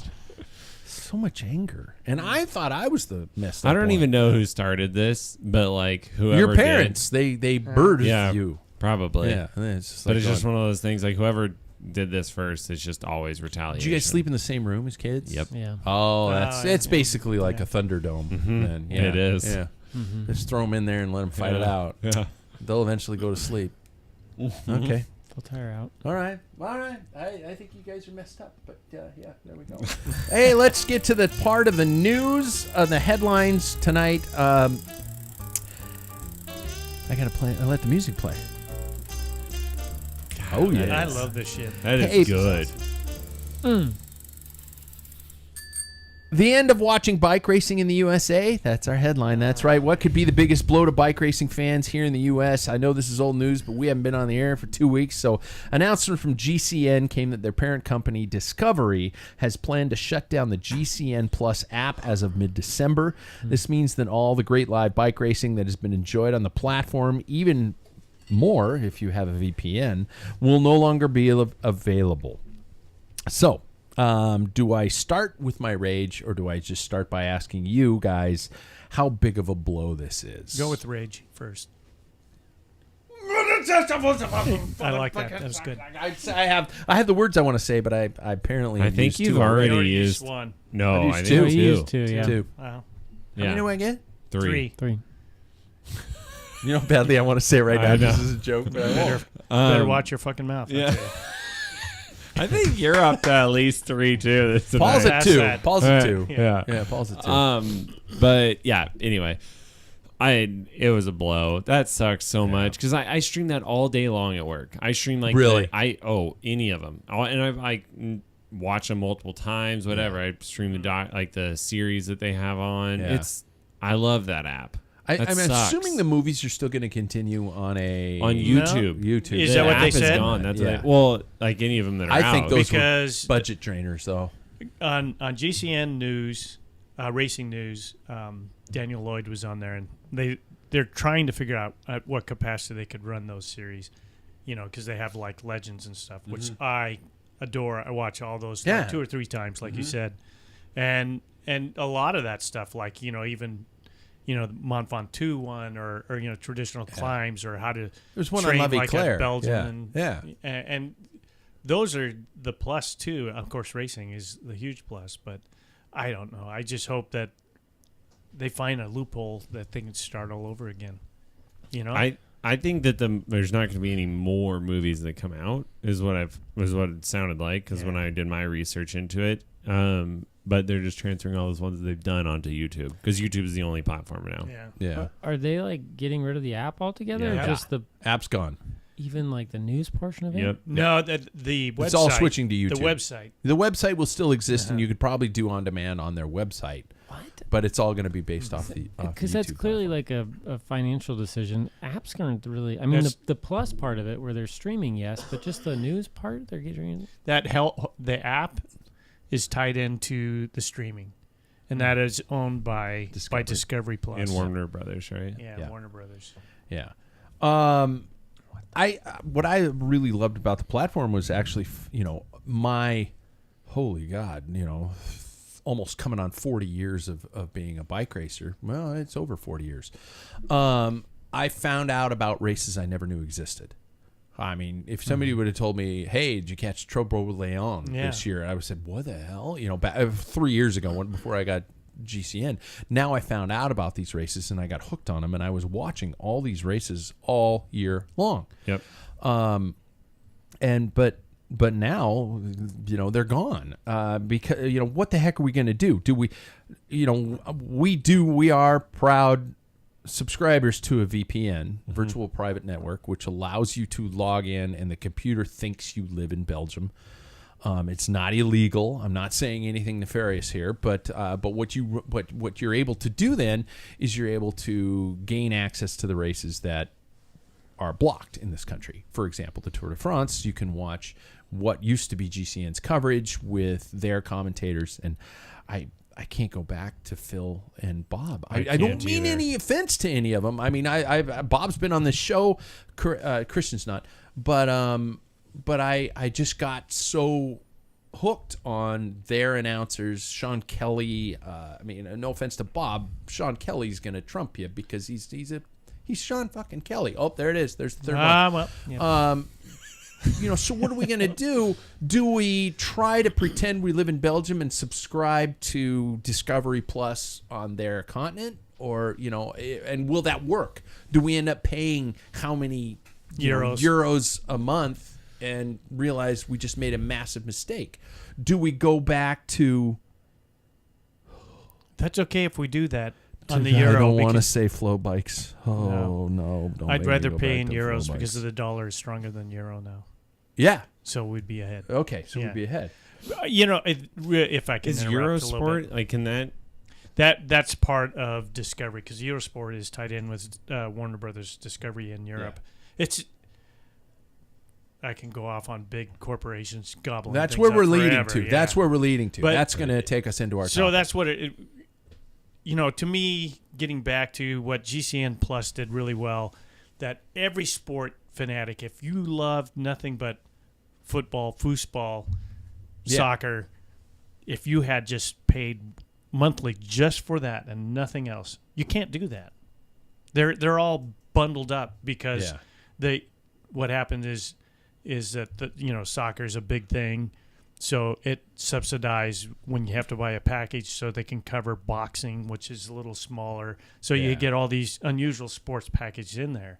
S3: So much anger. And I thought I was the messed up
S4: I don't
S3: one.
S4: even know who started this, but like whoever
S3: Your parents. They birthed
S4: Yeah.
S3: you.
S4: did, probably.
S3: Yeah. And it's just
S4: But
S3: like
S4: it's just
S3: going,
S4: one of those things. Like whoever did this first, it's just always retaliation.
S3: Did you guys sleep in the same room as kids?
S4: Yep.
S1: Yeah.
S3: Oh, that's
S2: yeah.
S3: it's basically like
S2: Yeah.
S3: a Thunderdome.
S4: Mhm.
S3: Then. Yeah,
S4: It is.
S3: Yeah.
S1: Mm-hmm.
S3: Just throw them in there and let them fight it
S4: Yeah.
S3: out.
S4: Yeah.
S3: They'll eventually go to sleep. Okay.
S1: They'll tire out.
S3: All right. I think you guys are messed up, but yeah, there we go. Hey, let's get to the part of the news, the headlines tonight. I gotta play. I let the music play. Oh yeah,
S2: I love this shit.
S4: That is
S3: Hey,
S4: good.
S3: The end of watching bike racing in the USA. That's our headline. That's right. What could be the biggest blow to bike racing fans here in the U.S.? I know this is old news, but we haven't been on the air for 2 weeks. So, announcement from GCN came that their parent company, Discovery, has planned to shut down the GCN Plus app as of mid-December. This means that all the great live bike racing that has been enjoyed on the platform, even more if you have a VPN, will no longer be available. So, do I start with my rage, or do I just start by asking you guys how big of a blow this is?
S2: Go with rage first. I like that. That was good.
S3: I have the words I want to say, but I apparently
S4: I
S3: have
S4: think
S3: used
S4: you've
S3: two
S4: already
S2: You
S4: used
S2: one.
S4: No,
S3: I've
S4: I
S3: used
S4: think
S3: two.
S1: You
S4: two.
S1: used to, yeah.
S3: Two.
S2: Wow.
S3: How
S4: Yeah.
S3: many do I get?
S4: Three.
S1: 3.
S3: You know how badly I want to say it right
S4: I
S3: now.
S4: know.
S3: This is a joke, but I won't.
S2: Better watch your fucking mouth.
S4: yeah. I think you're up to at least 3 too. This
S3: Paul's
S4: tonight.
S3: at
S2: That's
S3: 2.
S2: sad.
S3: Paul's at 2.
S4: Yeah.
S3: Yeah, Paul's at 2.
S4: But yeah. Anyway, it was a blow. That sucks so much because I stream that all day long at work. I stream like
S3: Really?
S4: any of them, and I watch them multiple times. Whatever. I stream the series that they have on.
S3: Yeah.
S4: I love that app.
S3: I'm
S4: That sucks.
S3: assuming the movies are still going to continue on
S4: YouTube.
S3: YouTube.
S2: Is
S4: The
S2: that what
S4: app
S2: they
S4: is
S2: said?
S4: gone. That's
S3: Yeah.
S4: what well, like any of them that are
S3: I think
S4: out.
S3: those
S2: Because
S3: were budget drainers, though.
S2: on GCN News, Racing News, Daniel Lloyd was on there, and they're trying to figure out at what capacity they could run those series, because they have like Legends and stuff, which I adore. I watch all those
S3: Yeah.
S2: like 2 or 3 times, like you said, and a lot of that stuff, like even the Mont Ventoux one, or traditional climbs, or how to
S3: There's one on
S2: train
S3: La Vie
S2: like
S3: Claire.
S2: at Belgium,
S3: Yeah.
S2: and those are the plus too. Of course, racing is the huge plus, but I don't know. I just hope that they find a loophole that they can start all over again.
S4: I think that there's not going to be any more movies that come out is what it sounded like because when I did my research into it, but they're just transferring all those ones that they've done onto YouTube because YouTube is the only platform now.
S3: Yeah.
S1: Are they like getting rid of the app altogether,
S4: Yeah.
S1: or just the
S3: App's gone.
S1: even like the news portion of it?
S4: Yep.
S2: No, the website.
S3: It's all switching to YouTube.
S2: The website.
S3: The website will still exist, and you could probably do on demand on their website.
S1: What?
S3: But it's all going to be based off the
S1: Because that's
S3: YouTube
S1: clearly
S3: platform.
S1: like a financial decision. Apps aren't really. I mean,
S2: That's-
S1: the plus part of it where they're streaming, yes, but just the news part, they're getting.
S2: The app is tied into the streaming, and that is owned by Discovery Plus
S4: And Warner Brothers, right?
S2: Yeah, Warner Brothers.
S3: Yeah. What I really loved about the platform was actually, my holy God, almost coming on 40 years of being a bike racer. Well, it's over 40 years. I found out about races I never knew existed. I mean, if somebody would have told me, "Hey, did you catch Trobo Leon this year?" I would have said, "What the hell?" Back 3 years ago, before I got GCN. Now I found out about these races and I got hooked on them, and I was watching all these races all year long.
S4: Yep.
S3: But now, they're gone. Because what the heck are we going to do? Do we, we are proud subscribers to a VPN, virtual private network, which allows you to log in and the computer thinks you live in Belgium. It's not illegal. I'm not saying anything nefarious here, but what you're able to do then is you're able to gain access to the races that are blocked in this country. For example, the Tour de France, you can watch what used to be GCN's coverage with their commentators, and I I can't go back to Phil and Bob. I
S2: can't
S3: don't mean
S2: either.
S3: any offense to any of them. I mean, Bob's been on this show, Christian's not, but I just got so hooked on their announcers, Sean Kelly. I mean, no offense to Bob, Sean Kelly's gonna trump you because he's Sean fucking Kelly. Oh, there it is. There's the third one.
S2: Well, yeah.
S3: So what are we going to do? Do we try to pretend we live in Belgium and subscribe to Discovery Plus on their continent? Or, and will that work? Do we end up paying how many euros a month and realize we just made a massive mistake? Do we go back to...
S2: That's okay if we do that on the euro.
S3: I don't want to say flow bikes. Oh, no. Don't
S2: I'd
S3: make me
S2: rather
S3: go
S2: pay
S3: back
S2: in
S3: to flow
S2: euros
S3: bikes.
S2: because the dollar is stronger than euro now.
S3: Yeah.
S2: So we'd be ahead.
S3: Okay, so
S2: Yeah.
S3: we'd be ahead.
S2: If I can
S4: Is
S2: interrupt a little bit.
S4: Eurosport, like, can that...
S2: That's part of Discovery because Eurosport is tied in with Warner Brothers Discovery in Europe. I can go off on big corporations gobbling.
S3: That's
S2: things
S3: where
S2: up
S3: we're leading
S2: forever,
S3: to.
S2: yeah.
S3: That's where we're leading to.
S2: But-
S3: That's going to take us into our
S2: So
S3: topic.
S2: that's what to me, getting back to what GCN Plus did really well, that every sport fanatic, if you loved nothing but football, foosball, soccer, if you had just paid monthly just for that and nothing else, you can't do that. They're all bundled up because what happened is that soccer is a big thing. So it subsidized when you have to buy a package so they can cover boxing, which is a little smaller. So you get all these unusual sports packages in there.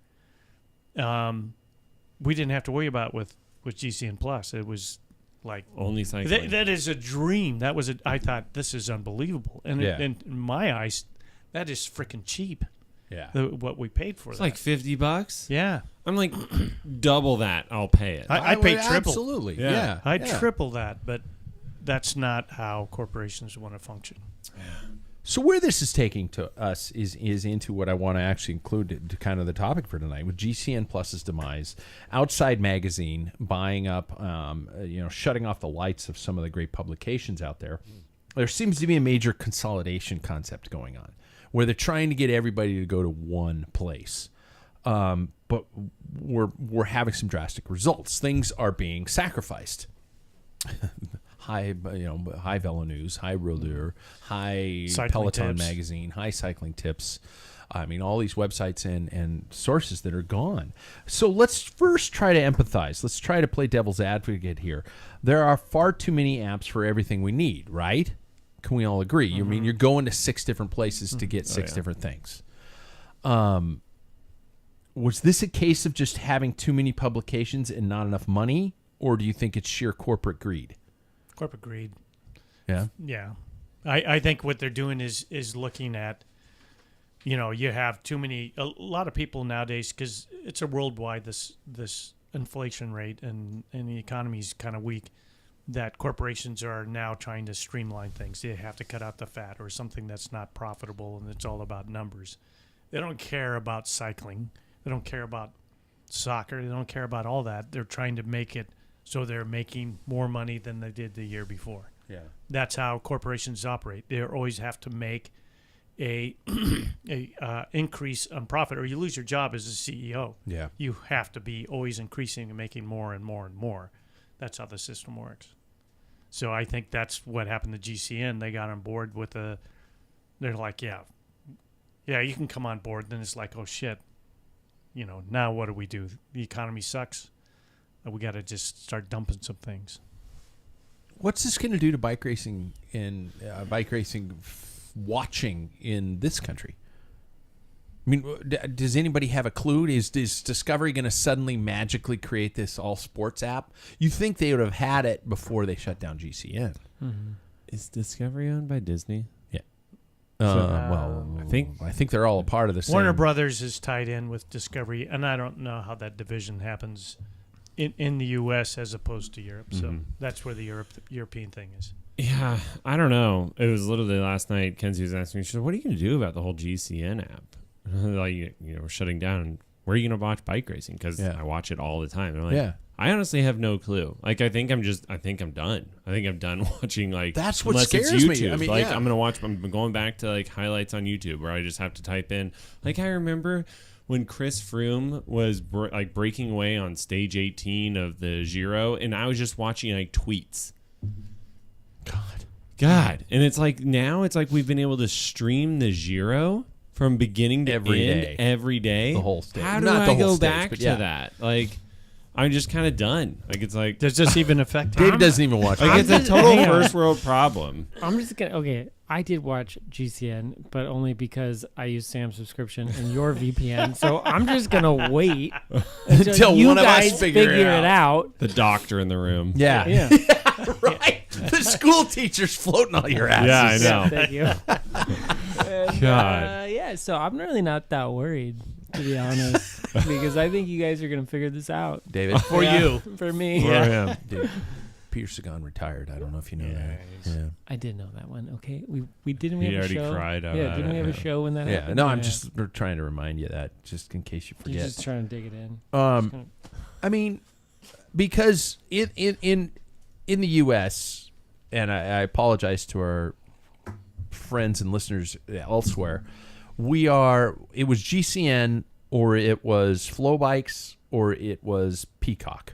S2: We didn't have to worry about with GCN Plus. It was like
S4: Only cycling.
S2: that is a dream. I thought this is unbelievable. And in my eyes, that is freaking cheap.
S3: Yeah.
S2: What we paid for
S4: It's
S2: that.
S4: like $50.
S2: Yeah.
S4: I'm like, double that. I'll pay it.
S2: I paid triple.
S3: Absolutely.
S4: Yeah.
S2: I'd triple that, but that's not how corporations want to function.
S3: So where this is taking to us is into what I want to actually include to kind of the topic for tonight with GCN Plus's demise, Outside Magazine buying up, shutting off the lights of some of the great publications out there. There seems to be a major consolidation concept going on, where they're trying to get everybody to go to one place. But we're having some drastic results. Things are being sacrificed. High Velo News, High Rouleur, High
S2: Cycling
S3: Peloton
S2: Tips.
S3: Magazine, High Cycling Tips. I mean, all these websites and sources that are gone. So let's first try to empathize. Let's try to play devil's advocate here. There are far too many apps for everything we need, right? Can we all agree? You mean you're going to 6 different places to get 6 different things? Was this a case of just having too many publications and not enough money, or do you think it's sheer corporate greed?
S2: Corporate greed.
S3: Yeah.
S2: Yeah. I think what they're doing is looking at, you have too many, a lot of people nowadays, because it's a worldwide, this inflation rate and the economy's kind of weak, that corporations are now trying to streamline things. They have to cut out the fat or something that's not profitable, and it's all about numbers. They don't care about cycling. They don't care about soccer. They don't care about all that. They're trying to make it so they're making more money than they did the year before.
S3: Yeah.
S2: That's how corporations operate. They always have to make a increase on profit, or you lose your job as a CEO.
S3: Yeah.
S2: You have to be always increasing and making more and more and more. That's how the system works. So I think that's what happened to GCN. They got on board with they're like, yeah, you can come on board. Then it's like, oh shit, now what do we do? The economy sucks. We got to just start dumping some things.
S3: What's this going to do to bike racing and watching in this country? I mean, does anybody have a clue? Is Discovery going to suddenly magically create this all sports app? You think they would have had it before they shut down GCN?
S2: Mm-hmm.
S4: Is Discovery owned by Disney?
S3: Yeah.
S4: I
S3: think they're all a part of the same.
S2: Warner Brothers is tied in with Discovery, and I don't know how that division happens in the U.S. as opposed to Europe. So that's where the European thing is.
S4: Yeah, I don't know. It was literally last night. Kenzie was asking me, she said, "What are you going to do about the whole GCN app? Like, we're shutting down. Where are you going to watch bike racing? Because I watch it all the time." They're like,
S3: Yeah.
S4: I honestly have no clue. Like, I think I'm done. I think I'm done watching, like,
S3: That's what
S4: unless it's
S3: scares me.
S4: YouTube.
S3: I mean,
S4: like,
S3: yeah.
S4: I'm going back to, like, highlights on YouTube where I just have to type in. Like, I remember when Chris Froome was, breaking away on stage 18 of the Giro, and I was just watching, like, tweets. God. And it's like, now it's like we've been able to stream the Giro from beginning to every day.
S3: The whole stage.
S4: How do
S3: Not the
S4: I
S3: whole
S4: go
S3: stage,
S4: back
S3: but
S4: to
S3: yeah.
S4: that? Like, I'm just kind of done. Like, it's like,
S2: Does this even affect
S3: Dave
S2: him?
S3: doesn't even watch.
S4: like
S3: it.
S4: it's a total
S1: Hang on.
S4: first world problem.
S1: I'm just gonna. Okay, I did watch GCN, but only because I use Sam's subscription and your VPN. So I'm just gonna wait
S3: Until
S1: you
S3: one of us
S1: guys
S3: figure it
S1: out.
S4: The doctor in the room.
S3: Yeah.
S1: Yeah.
S3: Right. The school teacher's floating all your asses.
S4: Yeah, I know.
S1: Thank you. And,
S4: God.
S1: yeah. So I'm really not that worried, to be honest, because I think you guys are gonna figure this out.
S3: David.
S2: For
S1: Yeah,
S2: you.
S1: for me.
S4: Where I am.
S3: Dude, Peter Sagan retired. I don't know if you know that. Yeah.
S1: I did know that one. Okay, we didn't we
S4: He
S1: have a
S4: already
S1: show?
S4: cried out
S1: Yeah,
S4: about
S1: didn't we
S4: it,
S1: have a
S4: yeah.
S1: show when that
S3: Yeah.
S1: happened?
S3: No, I'm just trying to remind you that, just in case you
S1: You're
S3: forget.
S1: just trying to dig it in.
S3: I mean, because in the U.S., and I apologize to our friends and listeners elsewhere, it was GCN or it was Flow Bikes or it was Peacock.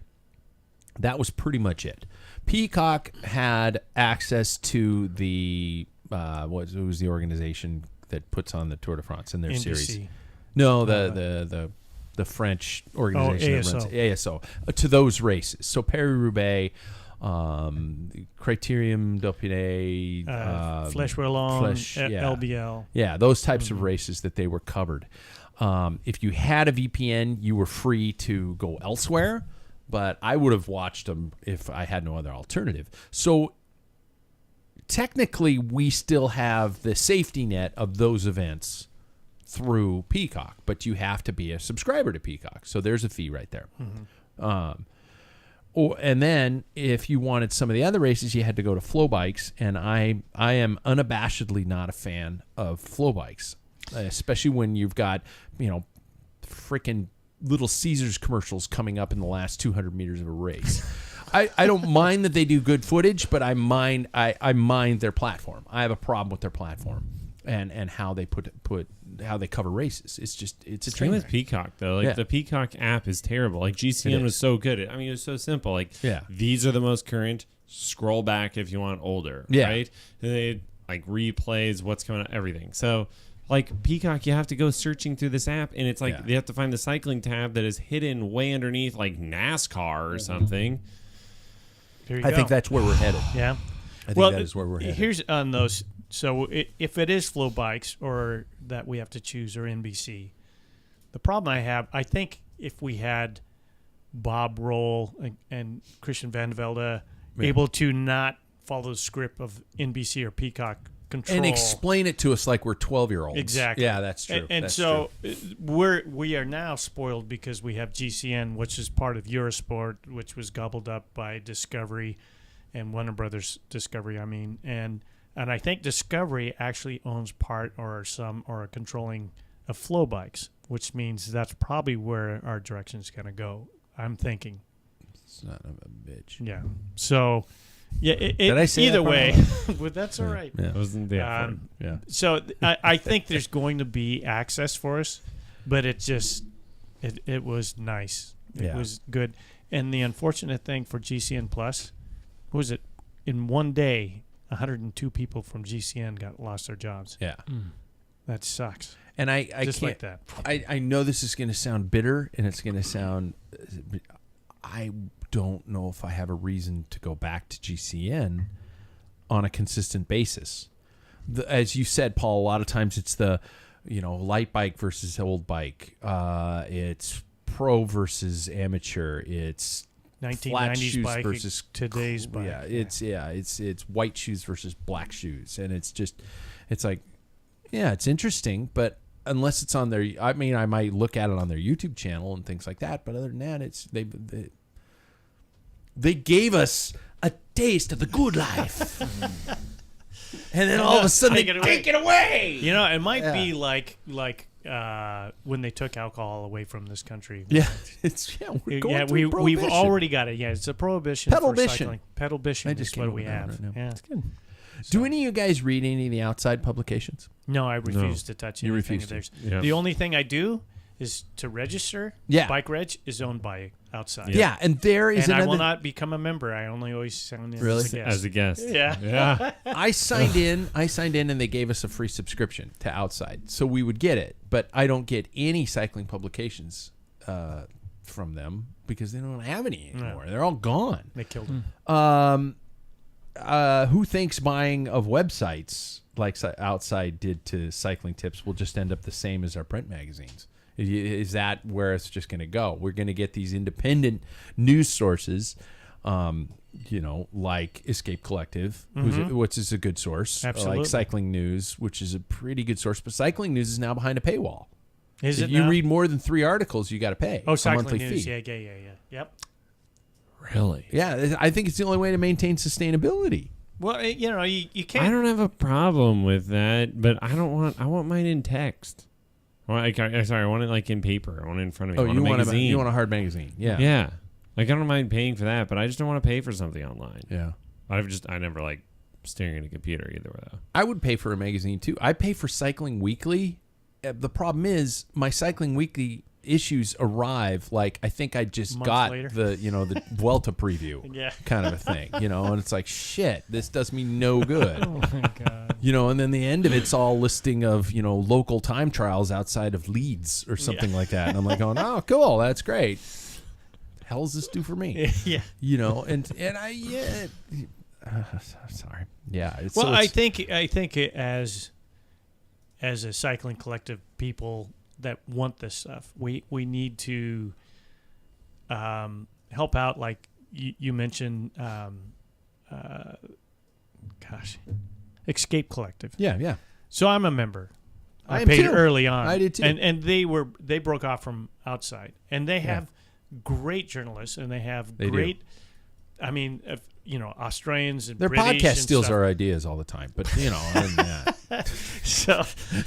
S3: That was pretty much it. Peacock had access to the what was the organization that puts on the Tour de France in their
S2: NBC.
S3: series? No, the French organization that runs
S2: ASO.
S3: ASO to those races. So Paris-Roubaix, Criterium Dauphiné,
S2: Flèche Wallonne,
S3: yeah.
S2: LBL.
S3: Yeah, those types of races that they were covered. If you had a VPN, you were free to go elsewhere, but I would have watched them if I had no other alternative. So technically, we still have the safety net of those events through Peacock, but you have to be a subscriber to Peacock. So there's a fee right there. And then if you wanted some of the other races, you had to go to Flow Bikes, and I am unabashedly not a fan of Flow Bikes, especially when you've got, freaking Little Caesars commercials coming up in the last 200 meters of a race. I don't mind that they do good footage, but I mind their platform. I have a problem with their platform and how they how they cover races. It's a
S4: Same
S3: train
S4: with
S3: wreck.
S4: Peacock, though. Like, the Peacock app is terrible. Like, GCN was so good. It was so simple. Like, these are the most current. Scroll back if you want older.
S3: Yeah.
S4: Right? And they, replays, what's coming up, everything. So, Peacock, you have to go searching through this app, and it's you have to find the cycling tab that is hidden way underneath, NASCAR or something.
S2: There you
S3: I
S2: go.
S3: think that's where we're headed.
S2: Yeah.
S3: I think that is where we're headed.
S2: Here's on those. So if it is Flow Bikes or that we have to choose or NBC, the problem I think if we had Bob Roll and Christian Van Velde able to not follow the script of NBC or Peacock control
S3: and explain it to us like we're 12-year-olds.
S2: Exactly.
S3: Yeah, that's true.
S2: And
S3: that's
S2: so
S3: true.
S2: we are now spoiled because we have GCN, which is part of Eurosport, which was gobbled up by Discovery and Warner Brothers Discovery. And I think Discovery actually owns part or controlling of Flow Bikes, which means that's probably where our direction is going to go. I'm thinking.
S3: Son of a bitch.
S2: Yeah. So, yeah.
S3: Did I say
S2: either
S3: that
S2: way, but that's all right.
S3: Yeah.
S4: It wasn't the effort.
S3: Yeah.
S2: So I think there's going to be access for us, but it was nice. It was good. And the unfortunate thing for GCN Plus, what was it? In one day, 102 people from GCN lost their jobs.
S3: Yeah.
S2: That sucks.
S3: And I
S2: Just
S3: can't,
S2: like that.
S3: I know this is going to sound bitter, and it's going to sound. I don't know if I have a reason to go back to GCN on a consistent basis. As you said, Paul, a lot of times it's the, light bike versus old bike. It's pro versus amateur. It's
S2: 1990s bike
S3: versus
S2: today's bike.
S3: Yeah, it's white shoes versus black shoes, and it's interesting, but unless it's on their, I might look at it on their YouTube channel and things like that, but other than that, they gave us a taste of the good life, and then all of a sudden they take it away.
S2: It might be like when they took alcohol away from this country.
S3: Yeah, we're going through
S2: we've
S3: prohibition.
S2: already got it. Yeah, it's a prohibition for
S3: Pedalbition.
S2: cycling. Pedalbition
S3: I just
S2: is
S3: came
S2: what
S3: up
S2: we
S3: with that
S2: have.
S3: right now.
S2: Yeah.
S1: That's good.
S3: Do any of you guys read any of the outside publications?
S2: No, I refuse to touch
S3: You
S2: anything
S3: refuse
S2: of
S3: to.
S2: theirs.
S4: Yeah.
S2: The only thing I do is to register.
S3: Yeah.
S2: Bike Reg is owned by Outside.
S3: Yeah, and there is
S2: And I
S3: another.
S2: will not become a member. I only always sound in
S3: Really?
S2: as a guest.
S4: As a guest.
S2: Yeah.
S4: Yeah.
S3: I signed in, and they gave us a free subscription to Outside, so we would get it. But I don't get any cycling publications from them because they don't have any anymore.
S2: No.
S3: They're all gone.
S2: They killed him.
S3: Who thinks buying of websites like Outside did to Cycling Tips will just end up the same as our print magazines? Is that where it's just going to go? We're going to get these independent news sources, like Escape Collective, which is a good source.
S2: Absolutely.
S3: Like Cycling News, which is a pretty good source. But Cycling News is now behind a paywall.
S2: Is
S3: If
S2: it
S3: you
S2: now?
S3: read more than 3 articles, you got to pay a
S2: Cycling
S3: monthly
S2: News.
S3: fee.
S2: Yeah. Yep.
S4: Really?
S3: Yeah, I think it's the only way to maintain sustainability.
S2: Well, you can't.
S4: I don't have a problem with that, but I want mine in text. Well, I want it like in paper. I want it in front of me.
S3: Oh,
S4: I want a magazine.
S3: you want a hard magazine? Yeah.
S4: Yeah. Like, I don't mind paying for that, but I just don't want to pay for something online.
S3: Yeah.
S4: I never like staring at a computer either, though.
S3: I would pay for a magazine too. I pay for Cycling Weekly. The problem is my Cycling Weekly issues arrive like I think I just
S2: Months
S3: got
S2: later.
S3: the Vuelta preview
S2: Yeah.
S3: kind of a thing, and it's like shit, this does me no good.
S1: Oh my god.
S3: And then the end of it's all listing of local time trials outside of Leeds or something like that, and I'm like going, oh cool, that's great. Hell's this do for me?
S2: Yeah.
S3: And I sorry, yeah.
S2: Well, I think as a cycling collective, people that want this stuff, we need to help out. Like you mentioned, Escape Collective.
S3: yeah.
S2: So I'm a member.
S3: I
S2: I
S3: am
S2: paid
S3: too.
S2: early on.
S3: I did too.
S2: And they broke off from Outside, and they have great journalists, and they have
S3: They do.
S2: great. I mean, Australians and
S3: Their
S2: British
S3: podcast
S2: and
S3: steals
S2: stuff.
S3: our ideas all the time, but other than that.
S2: So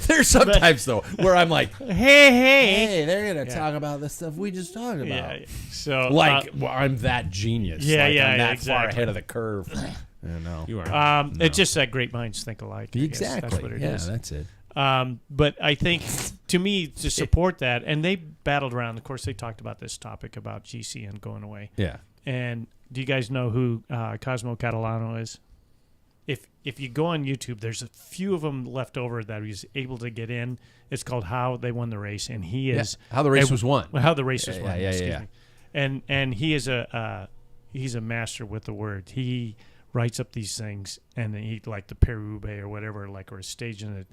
S3: There's sometimes though where I'm like,
S2: hey.
S3: they're gonna
S2: Yeah.
S3: talk about the stuff we just talked about.
S2: Yeah. So
S3: I'm that genius.
S2: Yeah,
S3: Like,
S2: yeah,
S3: I'm that far
S2: exactly.
S3: ahead of the curve. No.
S4: You are.
S3: No.
S2: it's just that great minds think alike. I guess.
S3: Exactly.
S2: That's what it is.
S3: That's it.
S2: But I think to me to support that, and they battled around. Of course, they talked about this topic about GCN going away.
S3: Yeah.
S2: And do you guys know who Cosmo Catalano is? If you go on YouTube, there's a few of them left over that he's able to get in. It's called How They Won the Race, and he is
S3: How the race was won.
S2: How the race was
S3: Yeah,
S2: won.
S3: yeah,
S2: excuse
S3: yeah.
S2: me. And he is he's a master with the word. He writes up these things, and he like the Peru-Roubaix or whatever, or staging it,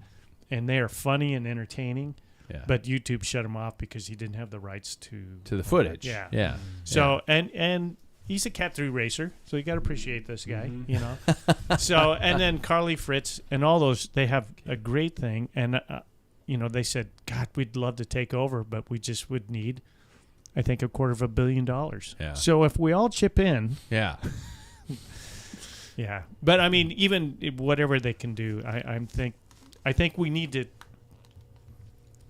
S2: and they are funny and entertaining.
S3: Yeah.
S2: But YouTube shut him off because he didn't have the rights to
S3: to the footage.
S2: Yeah.
S3: Yeah.
S2: So and he's a Cat 3 racer, so you got to appreciate this guy, So and then Carly Fritz and all those, they have a great thing, and they said, God, we'd love to take over, but we just would need, I think, $250 million.
S3: Yeah.
S2: So if we all chip in,
S3: Yeah.
S2: yeah. But I mean, even whatever they can do, I think we need to.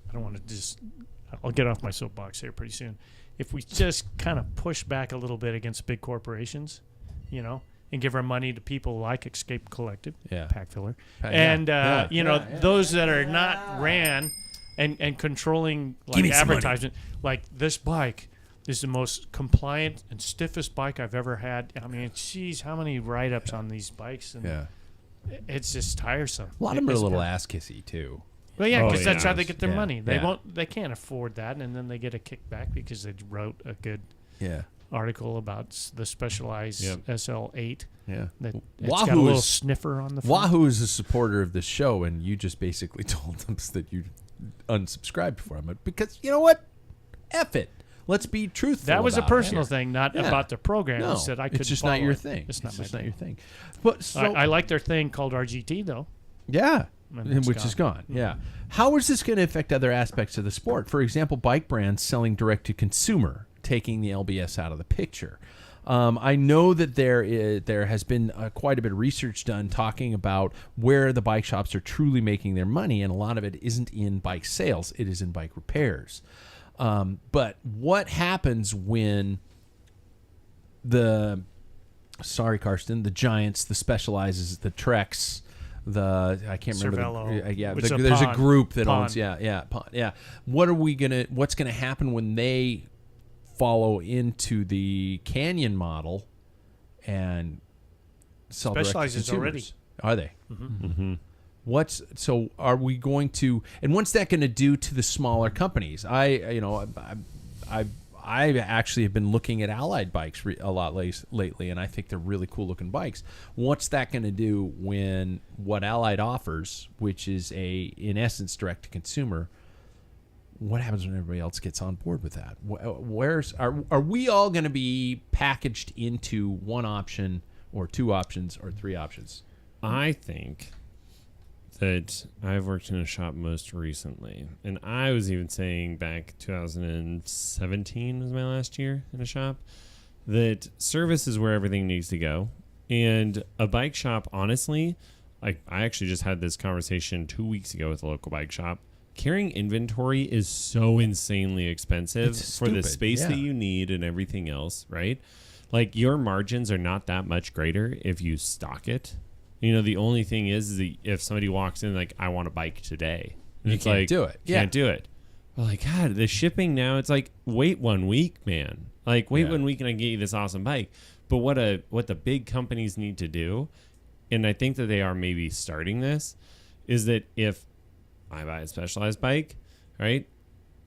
S2: I don't want to just. I'll get off my soapbox here pretty soon. If we just kind of push back a little bit against big corporations, and give our money to people like Escape Collective,
S3: Yeah.
S2: Packfiller,
S3: Yeah.
S2: and
S3: Yeah.
S2: those that are not ran and controlling
S3: Give me
S2: like
S3: some money.
S2: advertisement, like this bike is the most compliant and stiffest bike I've ever had. I mean, geez, how many write-ups on these bikes? And
S3: Yeah.
S2: it's just tiresome.
S3: A lot of them are a
S2: It's
S3: little
S2: not-
S3: ass kissy too.
S2: Well, yeah,
S4: Oh,
S2: because that's
S4: yeah.
S2: how they get their
S3: Yeah,
S2: money. They
S3: yeah.
S2: They can't afford that, and then they get a kickback because they wrote a good
S3: Yeah.
S2: article about the Specialized
S4: Yep.
S3: Yeah.
S2: SL8. That it's
S3: Wahoo
S2: got a little
S3: is-
S2: sniffer on the front.
S3: Wahoo is a supporter of this show, and you just basically told them that you unsubscribed from it because you know what? F it. Let's be truthful.
S2: That was a
S3: about it
S2: personal
S3: here.
S2: thing, not
S3: Yeah.
S2: about the program.
S3: No,
S2: It's that I couldn't
S3: it's just not
S2: follow
S3: your
S2: it.
S3: thing.
S2: It's not my
S3: just not
S2: thing.
S3: your thing. But so
S2: I like their thing called RGT though.
S3: yeah,
S2: And it's
S3: which is gone.
S2: gone.
S3: Yeah. How is this going to affect other aspects of the sport? For example, bike brands selling direct to consumer, taking the LBS out of the picture. I know that there has been quite a bit of research done talking about where the bike shops are truly making their money, and a lot of it isn't in bike sales; it is in bike repairs. But what happens when Karsten, the Giants, the Specializes, the Treks, I can't remember.
S2: Cervelo,
S3: There's a group that
S2: Pond.
S3: owns. What's gonna happen when they follow into the Canyon model and sell direct to
S2: Specializes
S3: consumers?
S2: already.
S3: Are they?
S4: Mm-hmm.
S3: Are we going to? And what's that going to do to the smaller companies? I actually have been looking at Allied bikes a lot lately, and I think they're really cool looking bikes. What's that going to do when what Allied offers, which is in essence direct to consumer? What happens when everybody else gets on board with that? Are we all going to be packaged into one option or two options or three options?
S4: I think that I've worked in a shop most recently, and I was even saying back 2017 was my last year in a shop, that service is where everything needs to go. And a bike shop, honestly, I actually just had this conversation 2 weeks ago with a local bike shop. Carrying inventory is so insanely expensive for the space that you need and everything else, right? Like, your margins are not that much greater if you stock it. You know, the only thing is if somebody walks in like, I want a bike today, and
S3: You
S4: it's
S3: can't
S4: like,
S3: do it.
S4: Can't do it. Well, like, God, the shipping now, it's like, wait 1 week, man. Like, wait 1 week and I can get you this awesome bike. But what the big companies need to do, and I think that they are maybe starting this, is that if I buy a Specialized bike, right,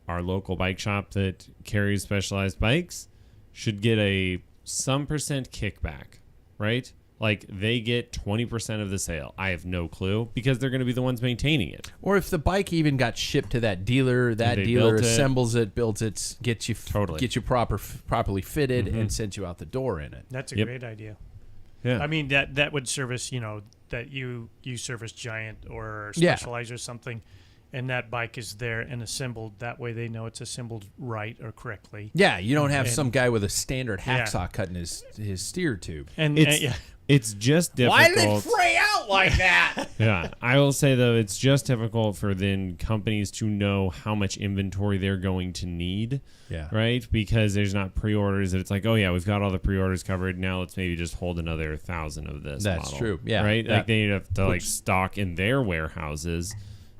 S4: our local bike shop that carries Specialized bikes should get some percent kickback, right? Like, they get 20% of the sale. I have no clue, because they're going to be the ones maintaining it.
S3: Or if the bike even got shipped to that dealer, assembles it, builds it, gets you properly fitted, and sends you out the door in it.
S2: That's a great idea.
S4: Yeah.
S2: I mean, that would service, that you service Giant or Specialized or something, and that bike is there and assembled. That way they know it's assembled right or correctly.
S3: Yeah, you don't have some guy with a standard hacksaw cutting his steer tube.
S4: It's just difficult.
S3: Why did it fray out like that?
S4: Yeah, I will say, though, it's just difficult for then companies to know how much inventory they're going to need, right? Because there's not pre-orders that it's like, oh, yeah, we've got all the pre-orders covered. Now let's maybe just hold another 1,000 of this
S3: That's
S4: model,
S3: true, yeah.
S4: Right? Like, they have to stock in their warehouses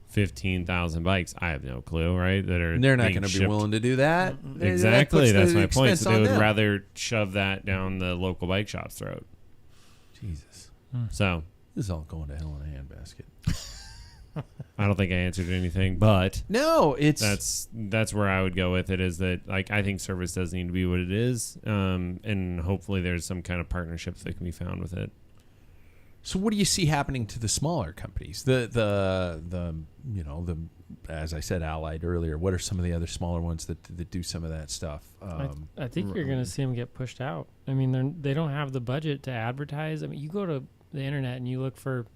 S4: 15,000 bikes. I have no clue, right?
S3: They're not going to be willing to do that.
S4: Exactly. That's my point. So they would
S3: them.
S4: rather shove that down the local bike shop's throat.
S3: Jesus.
S4: So
S3: this is all going to hell in a handbasket.
S4: I don't think I answered anything, but
S3: no, it's
S4: that's where I would go with it, is that, like, I think service does need to be what it is, and hopefully there's some kind of partnership that can be found with it.
S3: So what do you see happening to the smaller companies? The as I said, Allied earlier. What are some of the other smaller ones that do some of that stuff?
S1: I think you're going to see them get pushed out. I mean, they don't have the budget to advertise. I mean, you go to the internet and you look for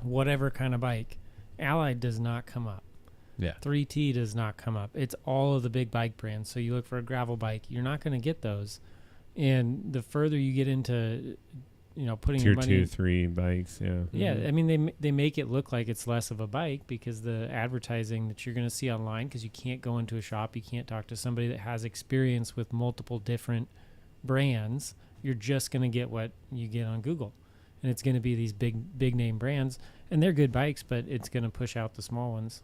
S1: whatever kind of bike. Allied does not come up.
S3: Yeah.
S1: 3T does not come up. It's all of the big bike brands. So you look for a gravel bike, you're not going to get those. And the further you get into, putting
S4: Tier
S1: your money
S4: 2, 3 bikes,
S1: yeah. I mean, they make it look like it's less of a bike, because the advertising that you're going to see online, because you can't go into a shop, you can't talk to somebody that has experience with multiple different brands. You're just going to get what you get on Google, and it's going to be these big name brands, and they're good bikes, but it's going to push out the small ones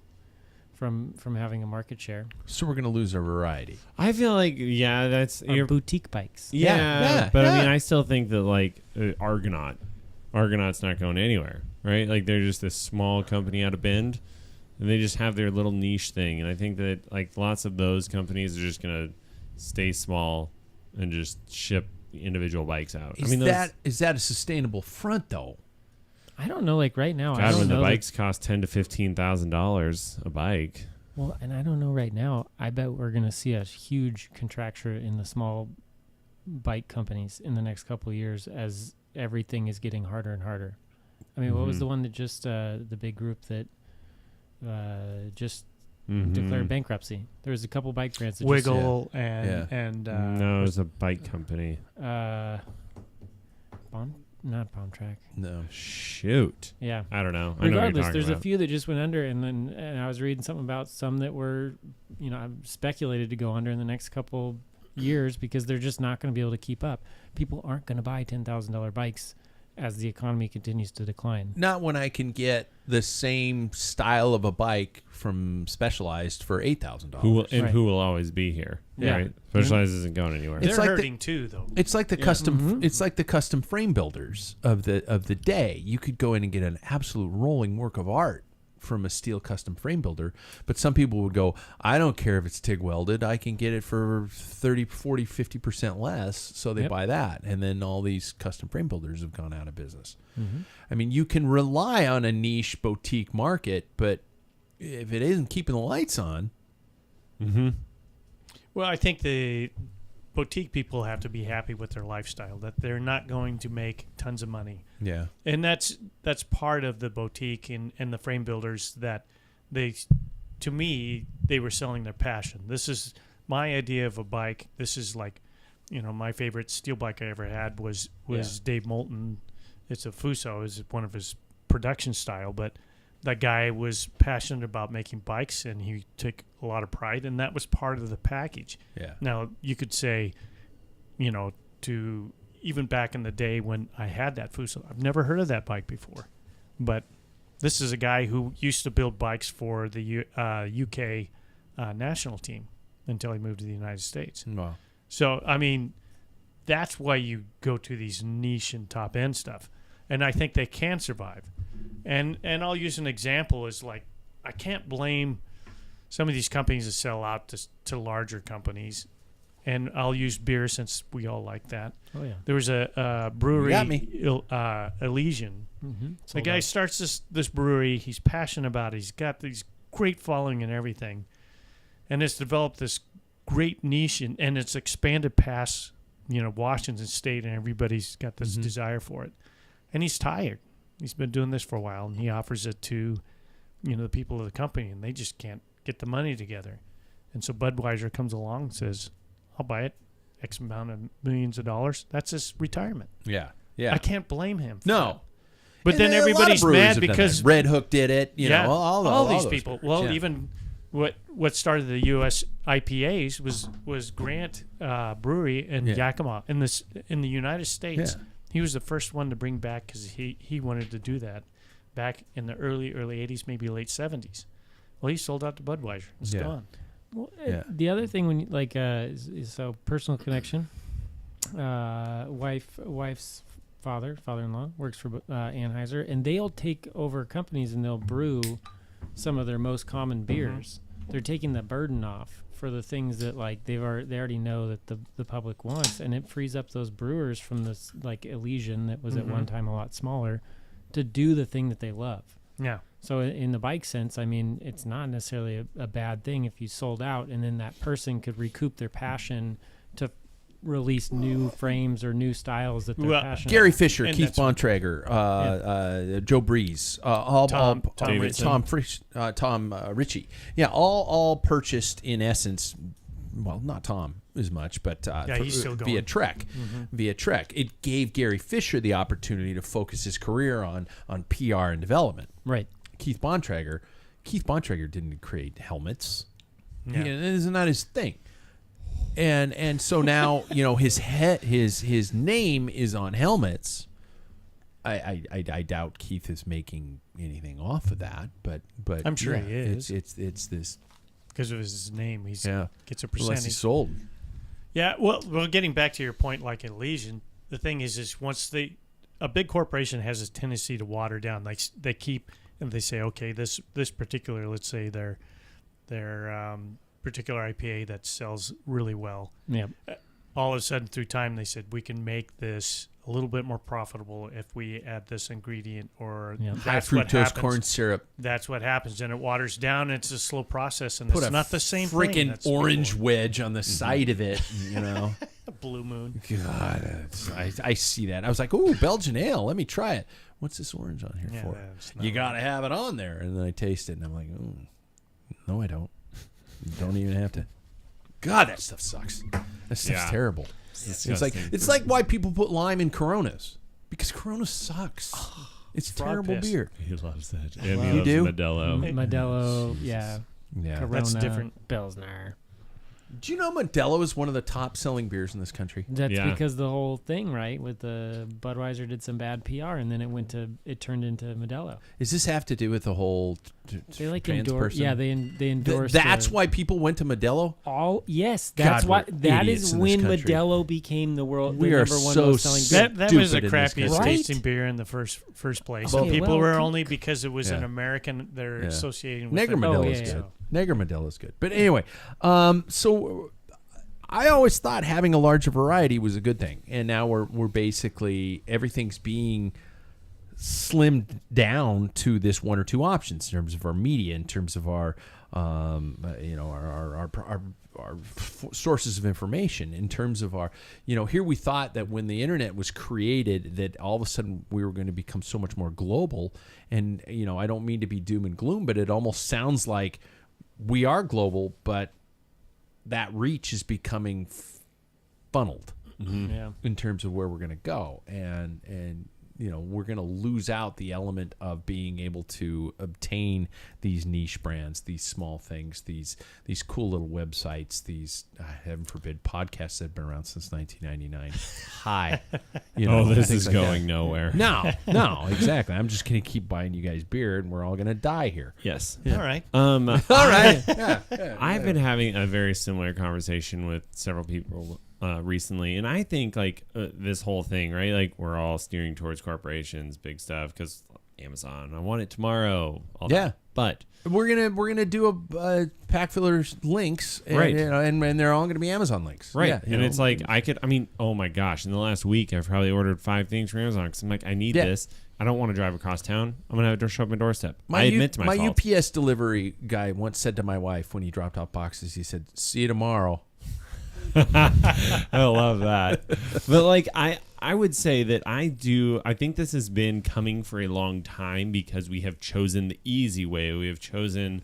S1: from having a market share.
S3: So we're going to lose our variety.
S4: I feel like, that's
S1: Or boutique bikes.
S4: But I mean, I still think that, like, Argonaut's not going anywhere, right? Like, they're just this small company out of Bend, and they just have their little niche thing. And I think that, like, lots of those companies are just going to stay small and just ship individual bikes out.
S3: Is that a sustainable front, though?
S1: I don't know. Like right now, I
S4: God,
S1: don't
S4: when
S1: know
S4: the bikes cost $10,000 to $15,000 a bike.
S1: Well, and I don't know right now. I bet we're going to see a huge contraction in the small bike companies in the next couple of years as everything is getting harder and harder. I mean, what was the one that just the big group that just declared bankruptcy. There was a couple bike brands that
S2: Wiggle
S3: Yeah.
S2: and
S4: No, it was a bike company.
S1: not Bomb Track.
S3: No.
S4: Shoot.
S1: Yeah.
S4: I don't know. I know what you're
S1: Regardless,
S4: talking
S1: there's
S4: about.
S1: a few that just went under, and I was reading something about some that were, speculated to go under in the next couple years because they're just not going to be able to keep up. People aren't going to buy $10,000 bikes as the economy continues to decline.
S3: Not when I can get the same style of a bike from Specialized for $8,000.
S4: Who will always be here?
S1: Yeah.
S4: Right. Specialized isn't going anywhere.
S3: It's
S2: they're
S3: like
S2: hurting too, though.
S3: It's like the custom. It's like the custom frame builders of the day. You could go in and get an absolute rolling work of art from a steel custom frame builder, but some people would go, I don't care if it's TIG welded, I can get it for 30, 40, 50% less, so they buy that. And then all these custom frame builders have gone out of business. I mean, you can rely on a niche boutique market, but if it isn't keeping the lights on,
S2: Well, I think the boutique people have to be happy with their lifestyle, that they're not going to make tons of money.
S3: yeah,
S2: And that's part of the boutique and the frame builders, that to me, they were selling their passion. This is my idea of a bike. This is like, my favorite steel bike I ever had was Dave Moulton. It's a Fuso, is one of his production style, but that guy was passionate about making bikes, and he took a lot of pride, and that was part of the package.
S3: yeah.
S2: Now, you could say, to even back in the day when I had that Fuso, I've never heard of that bike before. But this is a guy who used to build bikes for the UK national team until he moved to the United States.
S3: Wow.
S2: So, I mean, that's why you go to these niche and top-end stuff. And I think they can survive. And I'll use an example as, like, I can't blame some of these companies that sell out to larger companies. And I'll use beer since we all like that.
S1: Oh, yeah.
S2: There was a brewery,
S3: got me.
S2: Elysian. The
S1: Sold
S2: guy
S1: out.
S2: starts this brewery. He's passionate about it. He's got these great following and everything. And it's developed this great niche, and it's expanded past, Washington State, and everybody's got this desire for it. And he's tired. He's been doing this for a while, and he offers it to, the people of the company, and they just can't get the money together. And so Budweiser comes along and says, I'll buy it, X amount of millions of dollars. That's his retirement.
S3: Yeah. Yeah.
S2: I can't blame him. for
S3: No.
S2: that. But
S3: And
S2: then
S3: a lot of
S2: everybody's
S3: breweries
S2: mad
S3: have done
S2: because
S3: that. Red Hook did it. All
S2: these
S3: those
S2: people.
S3: breweries.
S2: Well,
S3: Yeah.
S2: even what started the U.S. IPAs was Grant Brewery in Yakima in the United States.
S3: Yeah.
S2: He was the first one to bring back, because he wanted to do that back in the early 80s, maybe late 70s. Well, he sold out to Budweiser. It's
S3: Yeah.
S2: gone.
S1: Well,
S3: Yeah.
S1: the other thing when is so personal connection. Wife's father-in-law works for Anheuser, and they'll take over companies and they'll brew some of their most common beers. They're taking the burden off for the things that they already know that the public wants, and it frees up those brewers from this Elysian that was at one time a lot smaller to do the thing that they love.
S2: Yeah.
S1: So in the bike sense, I mean, it's not necessarily a bad thing if you sold out, and then that person could recoup their passion to release new frames or new styles that they're passionate
S3: Gary
S1: about.
S3: Fisher,
S2: And
S3: Keith
S2: that's-
S3: Bontrager, Joe Breeze, Tom Ritchie. Yeah, all purchased in essence. Well, not Tom as much, but
S2: he's still
S3: via
S2: going.
S3: Trek. Via Trek, it gave Gary Fisher the opportunity to focus his career on PR and development.
S1: Right.
S3: Keith Bontrager didn't create helmets.
S2: Yeah.
S3: It is not his thing. And so now his name is on helmets. I doubt Keith is making anything off of that, but
S2: I'm sure he is.
S3: It's this
S2: Because of his name, he gets a
S3: unless he
S2: percentage.
S3: sold.
S2: Yeah, well, getting back to your point, like Elysian, the thing is once a big corporation has a tendency to water down. Like they keep, and they say, okay, this particular, let's say their particular IPA that sells really well.
S1: Yeah.
S2: All of a sudden, through time, they said we can make this a little bit more profitable if we add this ingredient, or
S1: Yeah.
S3: High
S2: that's what
S3: fructose
S2: happens.
S3: corn syrup.
S2: That's what happens, and it waters down. It's a slow process, and
S3: Put
S2: it's
S3: a
S2: not the same thing.
S3: freaking
S2: That's
S3: orange
S2: before.
S3: wedge on the side of it.
S2: A blue moon.
S3: God, I see that. I was like, ooh, Belgian ale. Let me try it. What's this orange on here
S2: Yeah,
S3: for?
S2: that's not
S3: You
S2: right.
S3: got to have it on there. And then I taste it, and I'm like, no, I don't. You don't even have to. God, that stuff sucks. That stuff's terrible. It's like why people put lime in Coronas, because Corona sucks. It's terrible beer.
S4: He loves that.
S3: You
S4: And he loves
S3: do?
S4: Modelo.
S1: Modelo, yeah.
S3: Yeah.
S1: Corona,
S2: That's different.
S1: Pilsner.
S3: Do you know Modelo is one of the top selling beers in this country?
S1: That's
S4: Yeah.
S1: because the whole thing, right? With the Budweiser did some bad PR, and then it turned into Modelo.
S3: Does this have to do with the whole
S1: They like
S3: trans
S1: endorse.
S3: person?
S1: Yeah, they endorsed.
S3: That's why people went to Modelo?
S1: Yes,
S3: God,
S1: that's why.
S3: we're
S1: That
S3: idiots
S1: is
S3: in this
S1: when
S3: country.
S1: Modelo became the world.
S3: We
S1: the
S3: are
S1: number one
S3: so
S1: most selling beer.
S2: That was the
S3: stupid in this
S2: crappiest
S1: country.
S2: tasting beer in the first place.
S1: Okay,
S2: People
S1: well,
S2: were only because it was an
S3: Yeah.
S2: American. They're
S3: Yeah.
S2: associating with
S3: Neger
S2: it.
S3: Modelo
S1: yeah,
S3: is
S1: yeah.
S3: good. Neger Modelo is good. But anyway, so I always thought having a larger variety was a good thing, and now we're basically everything's being slimmed down to this one or two options in terms of our media, in terms of our our sources of information, in terms of our here we thought that when the internet was created that all of a sudden we were going to become so much more global, and I don't mean to be doom and gloom, but it almost sounds like we are global, but that reach is becoming funneled
S1: Yeah.
S3: in terms of where we're going to go, and we're going to lose out the element of being able to obtain these niche brands, these small things, these cool little websites, these heaven forbid podcasts that have been around since 1999. Hi,
S4: This
S3: things
S4: is
S3: like
S4: going
S3: that.
S4: nowhere.
S3: No, exactly. I'm just going to keep buying you guys beer, and we're all going to die here.
S4: Yes.
S2: All right.
S3: All right. Yeah.
S4: I've been having a very similar conversation with several people recently, and I think this whole thing, right? Like we're all steering towards corporations, big stuff, because Amazon, I want it tomorrow. All
S3: Yeah.
S4: that. But
S3: We're gonna do a Packfiller links, and,
S4: Right.
S3: and they're all gonna be Amazon links,
S4: right,
S3: Yeah,
S4: and it's like oh my gosh, in the last week I've probably ordered 5 things from Amazon because I'm like, I need
S3: Yeah.
S4: this. I don't want to drive across town. I'm gonna have it show up my doorstep.
S3: my
S4: I admit to
S3: my
S4: myself.
S3: UPS delivery guy once said to my wife when he dropped off boxes, he said, "See you tomorrow."
S4: I love that. But I would say that I think this has been coming for a long time because we have chosen the easy way. We have chosen,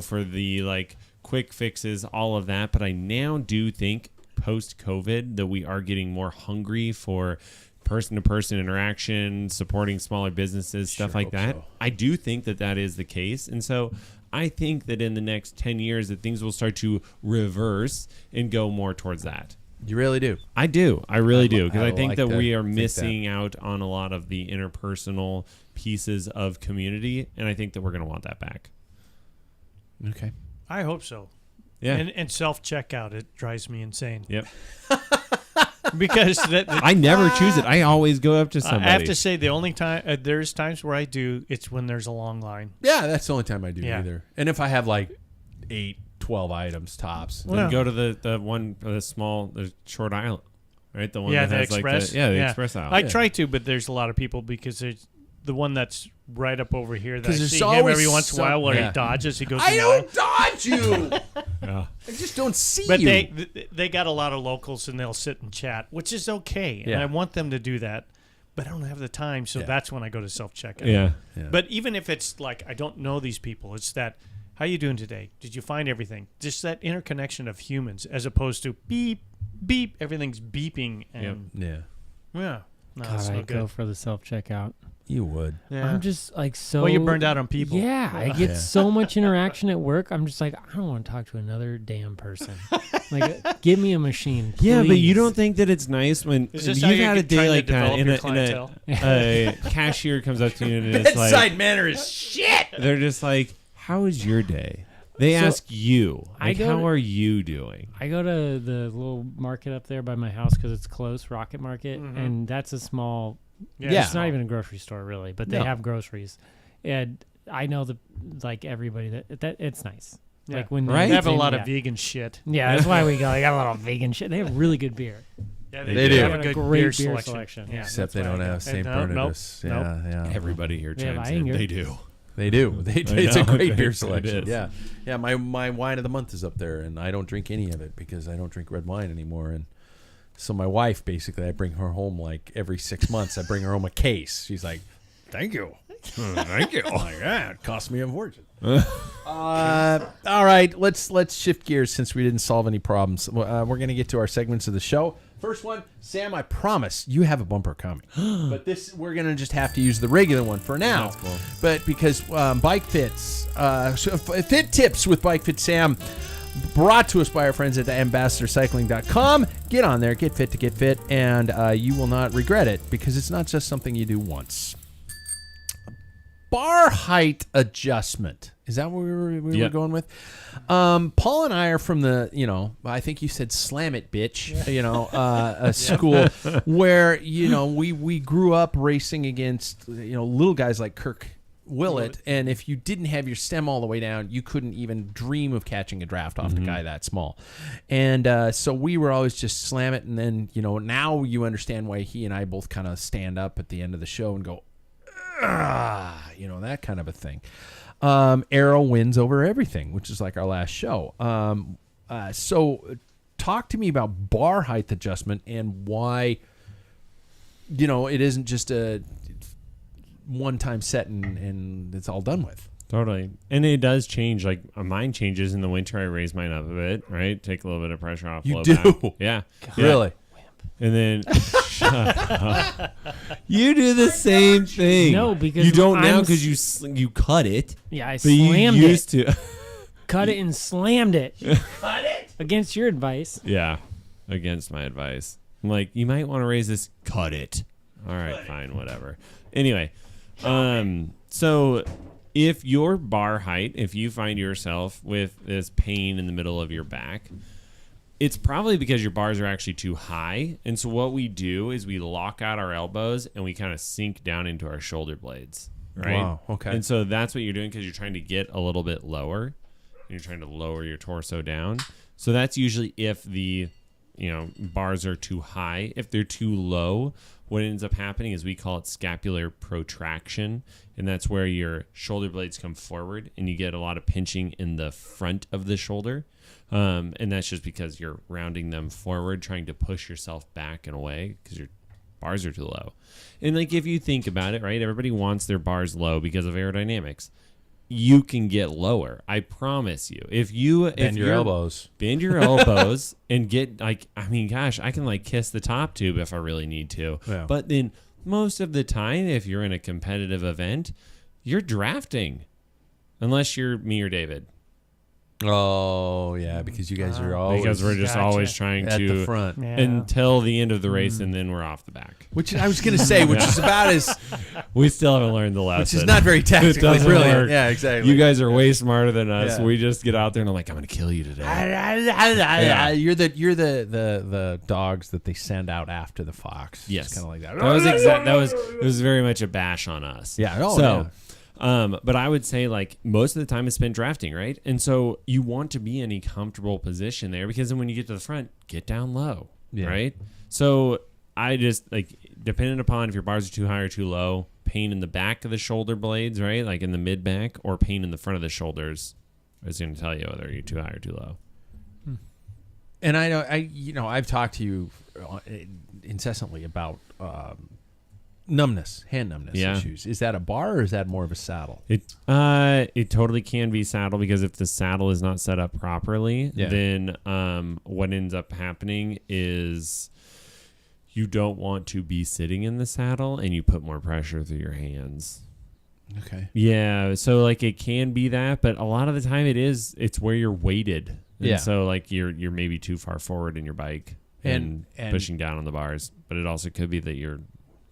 S4: for the quick fixes, all of that. But I now do think post-COVID that we are getting more hungry for person-to-person interaction, supporting smaller businesses, stuff like
S3: hope
S4: that.
S3: so.
S4: I do think that is the case. And so I think that in the next 10 years that things will start to reverse and go more towards that.
S3: You really do.
S4: I do. I really do. Because
S3: I
S4: I think
S3: like
S4: that
S3: to
S4: we are
S3: think
S4: missing out on a lot of the interpersonal pieces of community. And I think that we're going to want that back.
S3: Okay.
S2: I hope so.
S4: Yeah.
S2: And self-checkout, it drives me insane.
S4: Yep.
S2: Because
S4: I never choose it. I always go up to somebody.
S2: I have to say the only time there's times where I do, it's when there's a long line.
S3: Yeah, that's the only time I do
S2: Yeah.
S3: either. And if I have 8, 12 items tops,
S4: Then
S2: Well-
S4: go to the short aisle, right? The one
S2: Yeah,
S4: that
S2: the
S4: has
S2: express.
S4: the express aisle.
S2: I try to, but there's a lot of people because there's the one that's right up over here that I
S3: 'Cause there's
S2: see him
S3: always
S2: every once in a while where
S3: yeah.
S2: he dodges. He goes.
S3: I
S2: in the aisle.
S3: don't dodge you.
S4: Yeah.
S3: I just don't see
S2: But
S3: you.
S2: they got a lot of locals and they'll sit and chat, which is okay, and
S3: Yeah.
S2: I want them to do that, but I don't have the time, so
S3: Yeah.
S2: that's when I go to self-checkout.
S4: Yeah.
S2: But even if it's like I don't know these people, it's that how you doing today? Did you find everything? Just that interconnection of humans as opposed to beep beep. Everything's beeping and
S3: Yeah,
S2: yeah, no,
S1: God,
S2: it's
S1: I
S2: no
S1: go
S2: good.
S1: for the self-checkout.
S3: you would.
S2: Yeah.
S1: I'm just so.
S2: well, you're burned out on people.
S1: Yeah, I get
S3: Yeah.
S1: so much interaction at work. I'm just like, I don't want to talk to another damn person. Give me a machine.
S4: Yeah, but you
S1: please.
S4: don't think that it's nice when
S2: Is this
S4: you've
S2: how you're
S4: had a
S2: trying
S4: day
S2: to
S4: like that
S2: develop
S4: and
S2: your
S4: a
S2: clientele?
S4: cashier comes up to you and it's like
S3: Bedside manner is shit.
S4: they're just like, "How was your day?" They
S1: So,
S4: ask you,
S1: I
S4: like,
S1: go
S4: "How
S1: to-
S4: are you doing?"
S1: I go to the little market up there by my house because it's close, Rocket Market, and that's a small.
S3: Yeah.
S1: It's not even a grocery store really, but they
S3: No.
S1: have groceries, and I know everybody that it's nice.
S2: Yeah.
S1: Like when
S4: Right?
S2: They have a lot
S1: yeah.
S2: of vegan shit.
S1: Yeah, that's why we go. They got a lot of vegan shit. They have really good beer.
S2: Yeah,
S3: They do.
S2: have
S1: They
S2: a
S1: got
S2: good
S1: great
S2: beer
S1: beer
S2: selection. Yeah.
S3: Except they
S1: that's why
S3: don't
S1: I go.
S3: have St.
S2: Nope,
S3: Bernardus.
S2: nope.
S3: Yeah.
S4: Everybody here
S1: They have
S4: chimes in.
S1: Ayinger.
S4: They do.
S3: They do.
S4: I
S3: It's a
S4: know.
S3: great beer
S4: It
S3: selection.
S4: is.
S3: Yeah. Yeah, my wine of the month is up there, and I don't drink any of it because I don't drink red wine anymore. And so my wife, basically, I bring her home every 6 months. I bring her home a case. She's like, "Thank you."
S4: Thank you.
S3: I'm like, yeah, it cost me a fortune. All right, let's shift gears since we didn't solve any problems. We're going to get to our segments of the show. First one, Sam, I promise you have a bumper coming, but this we're going to just have to use the regular one for now.
S4: That's cool.
S3: But because Bike Fits, Fit Tips with Bike Fit Sam, brought to us by our friends at ambassadorcycling.com. Get on there, get fit to get fit, and you will not regret it because it's not just something you do once. Bar height adjustment. Is that what we were going with? Paul and I are from the, I think you said slam it, bitch, a school where, we grew up racing against, little guys like Kirk Willett. And if you didn't have your stem all the way down, you couldn't even dream of catching a draft off the guy that small. And so we were always just slam it. And then, now you understand why he and I both kind of stand up at the end of the show and go, that kind of a thing. Arrow wins over everything, which is like our last show. So talk to me about bar height adjustment and why, it isn't just a one-time set and it's all done with.
S4: Totally. And it does change. Like mine changes in the winter. I raise mine up a bit, right? Take a little bit of pressure off.
S3: You do?
S4: Back. Yeah.
S3: Really?
S4: And then shut up. You do the same thing.
S1: No, because
S4: you don't now because you cut it.
S1: Yeah, I
S4: but you
S1: slammed
S4: used
S1: it.
S4: to.
S1: Cut it and slammed it. Cut it against your advice.
S4: Yeah, against my advice. I'm like, you might want to raise this. Cut it. All right, fine, whatever. Anyway, so if your bar height, if you find yourself with this pain in the middle of your back, it's probably because your bars are actually too high. And so what we do is we lock out our elbows and we kind of sink down into our shoulder blades, right?
S3: Wow, okay.
S4: And so that's what you're doing because you're trying to get a little bit lower and you're trying to lower your torso down. So that's usually if the, bars are too high. If they're too low, what ends up happening is we call it scapular protraction. And that's where your shoulder blades come forward and you get a lot of pinching in the front of the shoulder. And that's just because you're rounding them forward, trying to push yourself back and away because your bars are too low. And like if you think about it, right, everybody wants their bars low because of aerodynamics. You can get lower. I promise you. If you
S3: bend your elbows
S4: and get I can kiss the top tube if I really need to.
S3: Yeah.
S4: But then most of the time, if you're in a competitive event, you're drafting, unless you're me or David.
S3: Oh, yeah, because you guys are always...
S4: Because we're just always trying
S3: at
S4: to...
S3: the front.
S1: Yeah.
S4: Until the end of the race, and then we're off the back.
S3: Which I was going to say, which is about as...
S4: We still haven't learned the lesson.
S3: Which is not very technically
S4: doesn't
S3: brilliant.
S4: work.
S3: Yeah, exactly.
S4: You guys are way smarter than us.
S3: Yeah.
S4: We just get out there and I'm like, I'm going to kill you today.
S3: Yeah. You're the dogs that they send out after the fox.
S4: Yes.
S3: It's kind of like that.
S4: It was very much a bash on us.
S3: Yeah.
S4: But I would say most of the time it's spent drafting, right? And so you want to be in a comfortable position there because then when you get to the front, get down low, right? So I just depending upon if your bars are too high or too low, pain in the back of the shoulder blades, right? Like in the mid back, or pain in the front of the shoulders is going to tell you whether you're too high or too low.
S3: And I know I've talked to you incessantly about hand numbness issues. Is that a bar or is that more of a saddle?
S4: It totally can be saddle because if the saddle is not set up properly, then what ends up happening is you don't want to be sitting in the saddle and you put more pressure through your hands.
S3: Okay.
S4: Yeah, so it can be that, but a lot of the time it's where you're weighted. And so you're maybe too far forward in your bike and pushing down on the bars, but it also could be that you're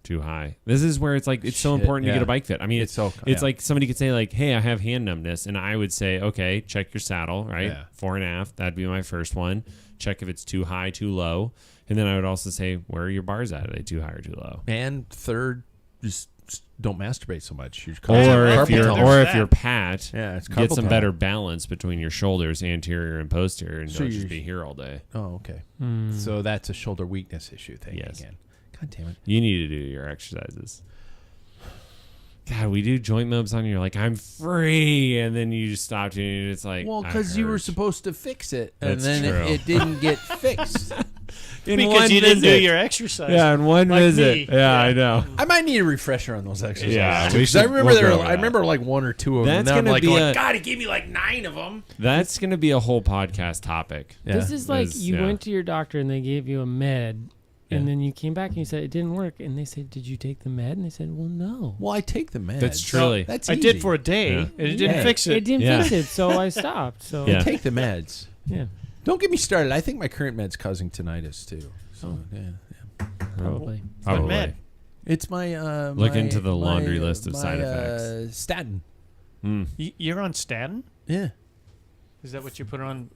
S4: too high. This is where it's so important to get a bike fit. I mean, it's like somebody could say hey, I have hand numbness, and I would say, okay, check your saddle, right? 4.5. That'd be my first one. Check if it's too high, too low, and then I would also say, where are your bars at? Are they too high or too low?
S3: And third, just don't masturbate so much.
S4: If you're Pat,
S3: get
S4: some better balance between your shoulders, anterior and posterior, and don't just be here all day.
S3: Oh, okay. So that's a shoulder weakness issue thing again. God damn it.
S4: You need to do your exercises. God, we do joint mobs on you. You're like, I'm free. And then you just stop doing it. It's like,
S3: well, because you were supposed to fix it. And
S4: That's
S3: then
S4: true.
S3: it didn't get fixed.
S4: in
S2: because
S4: one
S2: you didn't do
S4: visit.
S2: your exercise.
S4: Yeah, in one
S2: Like
S4: visit.
S2: me.
S4: Yeah, I know.
S3: I might need a refresher on those exercises.
S4: Yeah,
S3: too,
S4: we
S3: 'cause I
S4: should-
S3: remember
S4: we'll go with
S3: I
S4: that.
S3: remember like one or two of them.
S4: That's
S3: And now I'm
S4: gonna
S3: like,
S4: be
S3: going,
S4: a-
S3: God, he gave me like 9 of them.
S4: That's going to be a whole podcast topic.
S3: Yeah.
S1: This is like
S4: Is-
S1: you
S4: yeah.
S1: went to your doctor and they gave you a med,
S3: Yeah.
S1: and then you came back and you said it didn't work, and they said, "Did you take the med?" And they said, "Well, no."
S3: Well, I take the meds.
S4: That's truly.
S3: That's
S2: I
S3: easy.
S2: did for a day,
S4: Yeah.
S2: and it didn't
S3: Yeah.
S2: fix
S1: It
S2: it.
S1: didn't
S4: Yeah.
S1: fix it, so I stopped. So
S4: Yeah.
S3: Take the meds.
S1: yeah,
S3: Don't get me started. I think my current med's causing tinnitus too. So
S1: Oh.
S3: yeah.
S1: probably.
S4: Probably.
S2: med?
S3: It's my
S4: Look
S3: my-
S4: into the laundry
S3: my,
S4: list of
S3: my,
S4: side effects.
S3: Statin.
S4: Mm.
S2: You're on statin?
S3: Yeah.
S2: Is that what you put on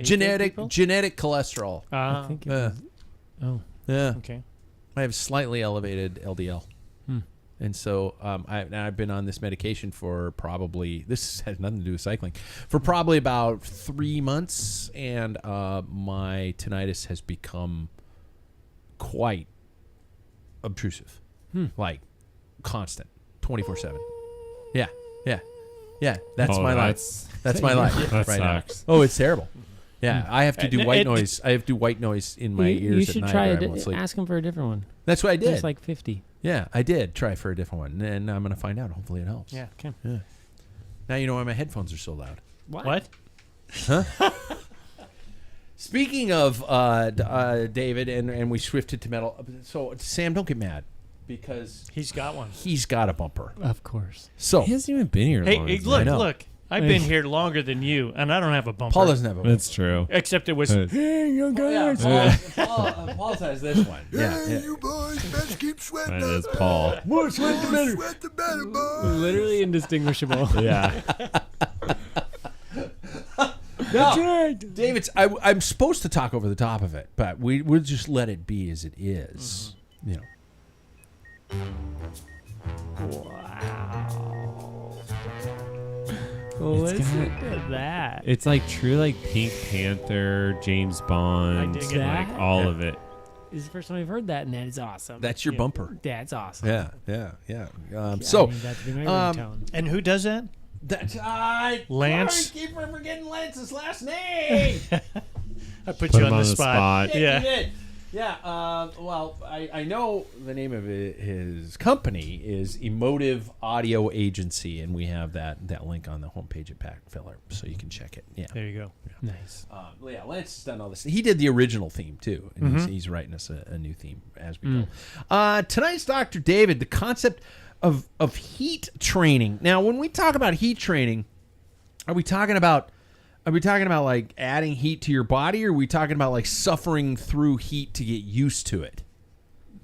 S3: Genetic
S2: people?
S3: cholesterol.
S1: I think it
S3: Yeah.
S1: was. Oh,
S3: Yeah.
S2: Okay.
S3: I have slightly elevated LDL.
S1: Hmm.
S3: And so I've been on this medication for probably, this has nothing to do with cycling, for probably about 3 months. And my tinnitus has become quite obtrusive, like constant, 24/7. Yeah, yeah, yeah. That's
S4: Oh,
S3: my life. That's my life
S4: That
S3: right now.
S4: sucks.
S3: Oh, it's terrible. Yeah, I have to do
S2: And
S3: white
S2: it-
S3: noise. I have to do white noise in my
S1: you
S3: ears
S1: should
S3: at night.
S1: try
S3: or I
S1: it.
S3: won't sleep.
S1: Ask them for a different one.
S3: That's what I did.
S1: It's like 50.
S3: Yeah, I did try for a different one, and I'm going to find out. Hopefully, it helps.
S2: Yeah. Okay.
S3: Now you know why my headphones are so loud.
S2: What?
S3: Speaking of David, and we swifted to metal. So Sam, don't get mad because
S2: He's got one.
S3: he's got a bumper.
S1: Of course.
S3: So
S4: He hasn't even been here
S2: Hey,
S4: long.
S2: hey,
S4: as
S2: look,
S3: I know.
S2: look. I've been here longer than you, and I don't have a bumper.
S3: Paul doesn't have a bumper.
S4: That's true.
S2: Except it was.
S4: Hey, you
S3: Yeah,
S4: guys.
S3: Paul has this one. Yeah.
S6: You boys better keep sweating.
S4: That is Paul.
S3: More sweat the better.
S6: Sweat the better, boys.
S1: Literally indistinguishable.
S4: Yeah.
S3: No, David's. I'm supposed to talk over the top of it, but we'll just let it be as it is. You know.
S1: Listen to that.
S4: It's like true, like Pink Panther, James Bond,
S2: I dig
S1: it.
S4: like all of it.
S1: This is the first time I've heard that, and that is awesome.
S3: That's your bumper.
S1: That's awesome.
S3: Yeah.
S1: I
S3: So
S1: need that to be my
S3: um,
S1: ringtone.
S2: And who does that?
S3: that's
S2: Lance?
S3: I keep forgetting Lance's last name.
S2: I put
S4: Put
S2: you
S4: him
S2: on the spot.
S3: Yeah,
S2: Yeah.
S3: you did. Yeah. Well, I know the name of his company is Emotive Audio Agency, and we have that link on the homepage at Packfiller, so you can check it. Yeah.
S2: There you go.
S1: Nice.
S3: Yeah, Lance has done all this. He did the original theme too, and he's writing us a new theme as we go. Tonight's Dr. David, the concept of heat training. Now, when we talk about heat training, are we talking about like adding heat to your body, or are we talking about like suffering through heat to get used to it?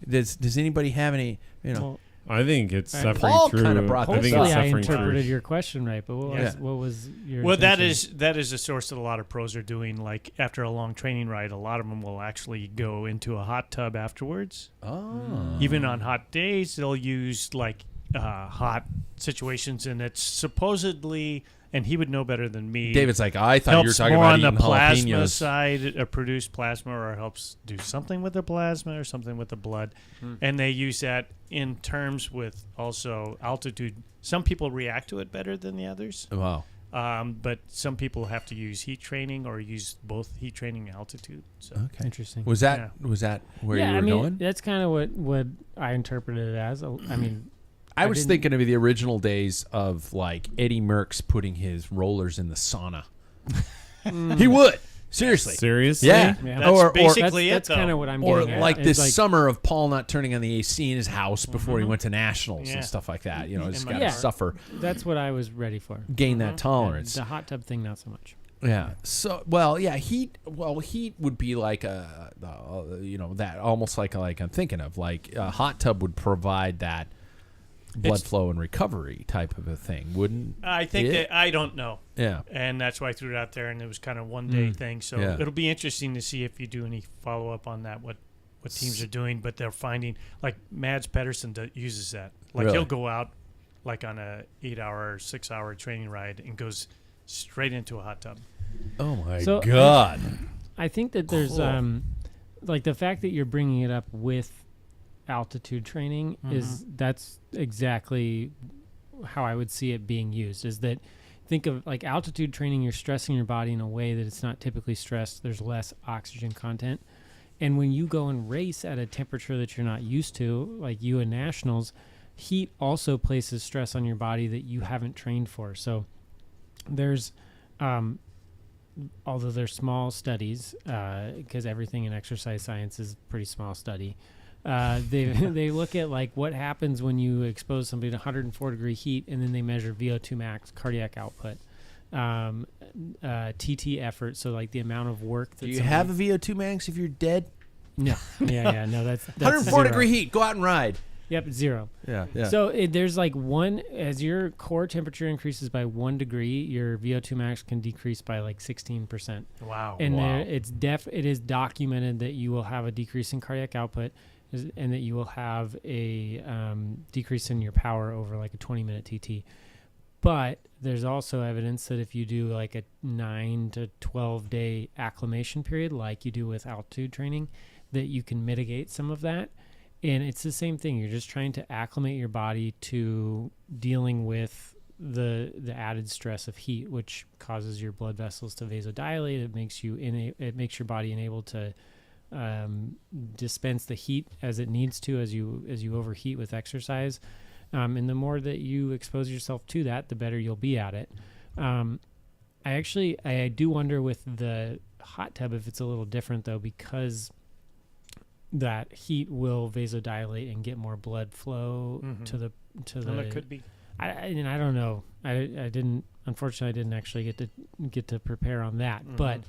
S3: Does anybody have any?
S1: Well,
S4: I think it's suffering
S3: Paul
S4: through.
S3: kinda brought
S4: I
S3: this
S4: think
S3: up.
S4: it's
S1: hopefully I
S4: suffering
S1: interpreted
S4: through.
S1: your question right, but
S2: Yeah.
S1: what was your
S2: Well,
S1: intention?
S2: that is a source that a lot of pros are doing. Like after a long training ride, a lot of them will actually go into a hot tub afterwards.
S3: Oh,
S2: Even on hot days, they'll use like hot situations, and it's supposedly. And he would know better than me.
S3: David's like, I thought you were
S2: helps
S3: talking
S2: more
S3: about
S2: on the
S3: eating
S2: plasma
S3: jalapenos.
S2: side, produce plasma, or helps do something with the plasma or something with the blood. And they use that in terms with also altitude. Some people react to it better than the others,
S3: Wow.
S2: but some people have to use heat training or use both heat training and altitude. So
S3: Okay.
S1: Interesting.
S3: Was that where you were
S1: I mean,
S3: going?
S1: that's kind of what I interpreted it as. I mean,
S3: I
S1: I
S3: was
S1: didn't-
S3: thinking of the original days of like Eddie Merckx putting his rollers in the sauna. He would seriously,
S4: Seriously?
S3: yeah.
S1: Yeah.
S2: That's
S3: or
S2: basically
S1: that's
S2: it,
S1: kind of
S2: though.
S1: what I'm
S3: or
S1: getting at.
S3: like
S1: It's
S3: this
S1: like,
S3: summer of Paul not turning on the AC in his house before he went to nationals
S2: Yeah.
S3: and stuff like that. You know, just
S2: my
S3: got to
S1: Yeah.
S3: suffer,
S1: That's what I was ready for.
S3: gain that tolerance.
S1: The hot tub thing, not so much.
S3: Yeah. So, well, yeah, heat. Well, heat would be like that almost like I'm thinking of like a hot tub would provide that blood
S2: It's-
S3: flow and recovery type of a thing, wouldn't?
S2: I think
S3: it?
S2: that I don't know.
S3: Yeah.
S2: And that's why I threw it out there, and it was kind of one day thing. So
S3: Yeah.
S2: it'll be interesting to see if you do any follow up on that. What teams are doing, but they're finding like Mads Pedersen uses that. Like
S3: Really?
S2: he'll go out like on a 8-hour, 6-hour training ride and goes straight into a hot tub.
S3: Oh my
S1: So,
S3: God.
S1: I think that there's
S3: Cool.
S1: like the fact that you're bringing it up with altitude training is that's exactly how I would see it being used. Is that think of like altitude training, you're stressing your body in a way that it's not typically stressed. There's less oxygen content, And when you go and race at a temperature that you're not used to, like you in nationals, heat also places stress on your body that you haven't trained for. So there's, although they're small studies, because everything in exercise science is a pretty small study, they look at like what happens when you expose somebody to 104-degree heat, and then they measure VO2 max, cardiac output, TT effort, so like the amount of work that
S3: Do you have a VO2 max if you're dead?
S1: No. No, that's
S3: 104-degree
S1: zero.
S3: heat. Go out and ride.
S1: Yep, 0.
S3: Yeah.
S1: So there's like as your core temperature increases by 1 degree, your VO2 max can decrease by like 16%.
S2: Wow.
S1: And it is documented that you will have a decrease in cardiac output, and that you will have a decrease in your power over like a 20-minute TT. But there's also evidence that if you do like a 9 to 12 day acclimation period, like you do with altitude training, that you can mitigate some of that. And it's the same thing. You're just trying to acclimate your body to dealing with the added stress of heat, which causes your blood vessels to vasodilate. It makes your body unable to dispense the heat as it needs to as you overheat with exercise. And the more that you expose yourself to that, the better you'll be at it. I do wonder with the hot tub if it's a little different though, because that heat will vasodilate and get more blood flow to the.
S2: It could be.
S1: I don't know. Unfortunately, I didn't actually get to prepare on that. But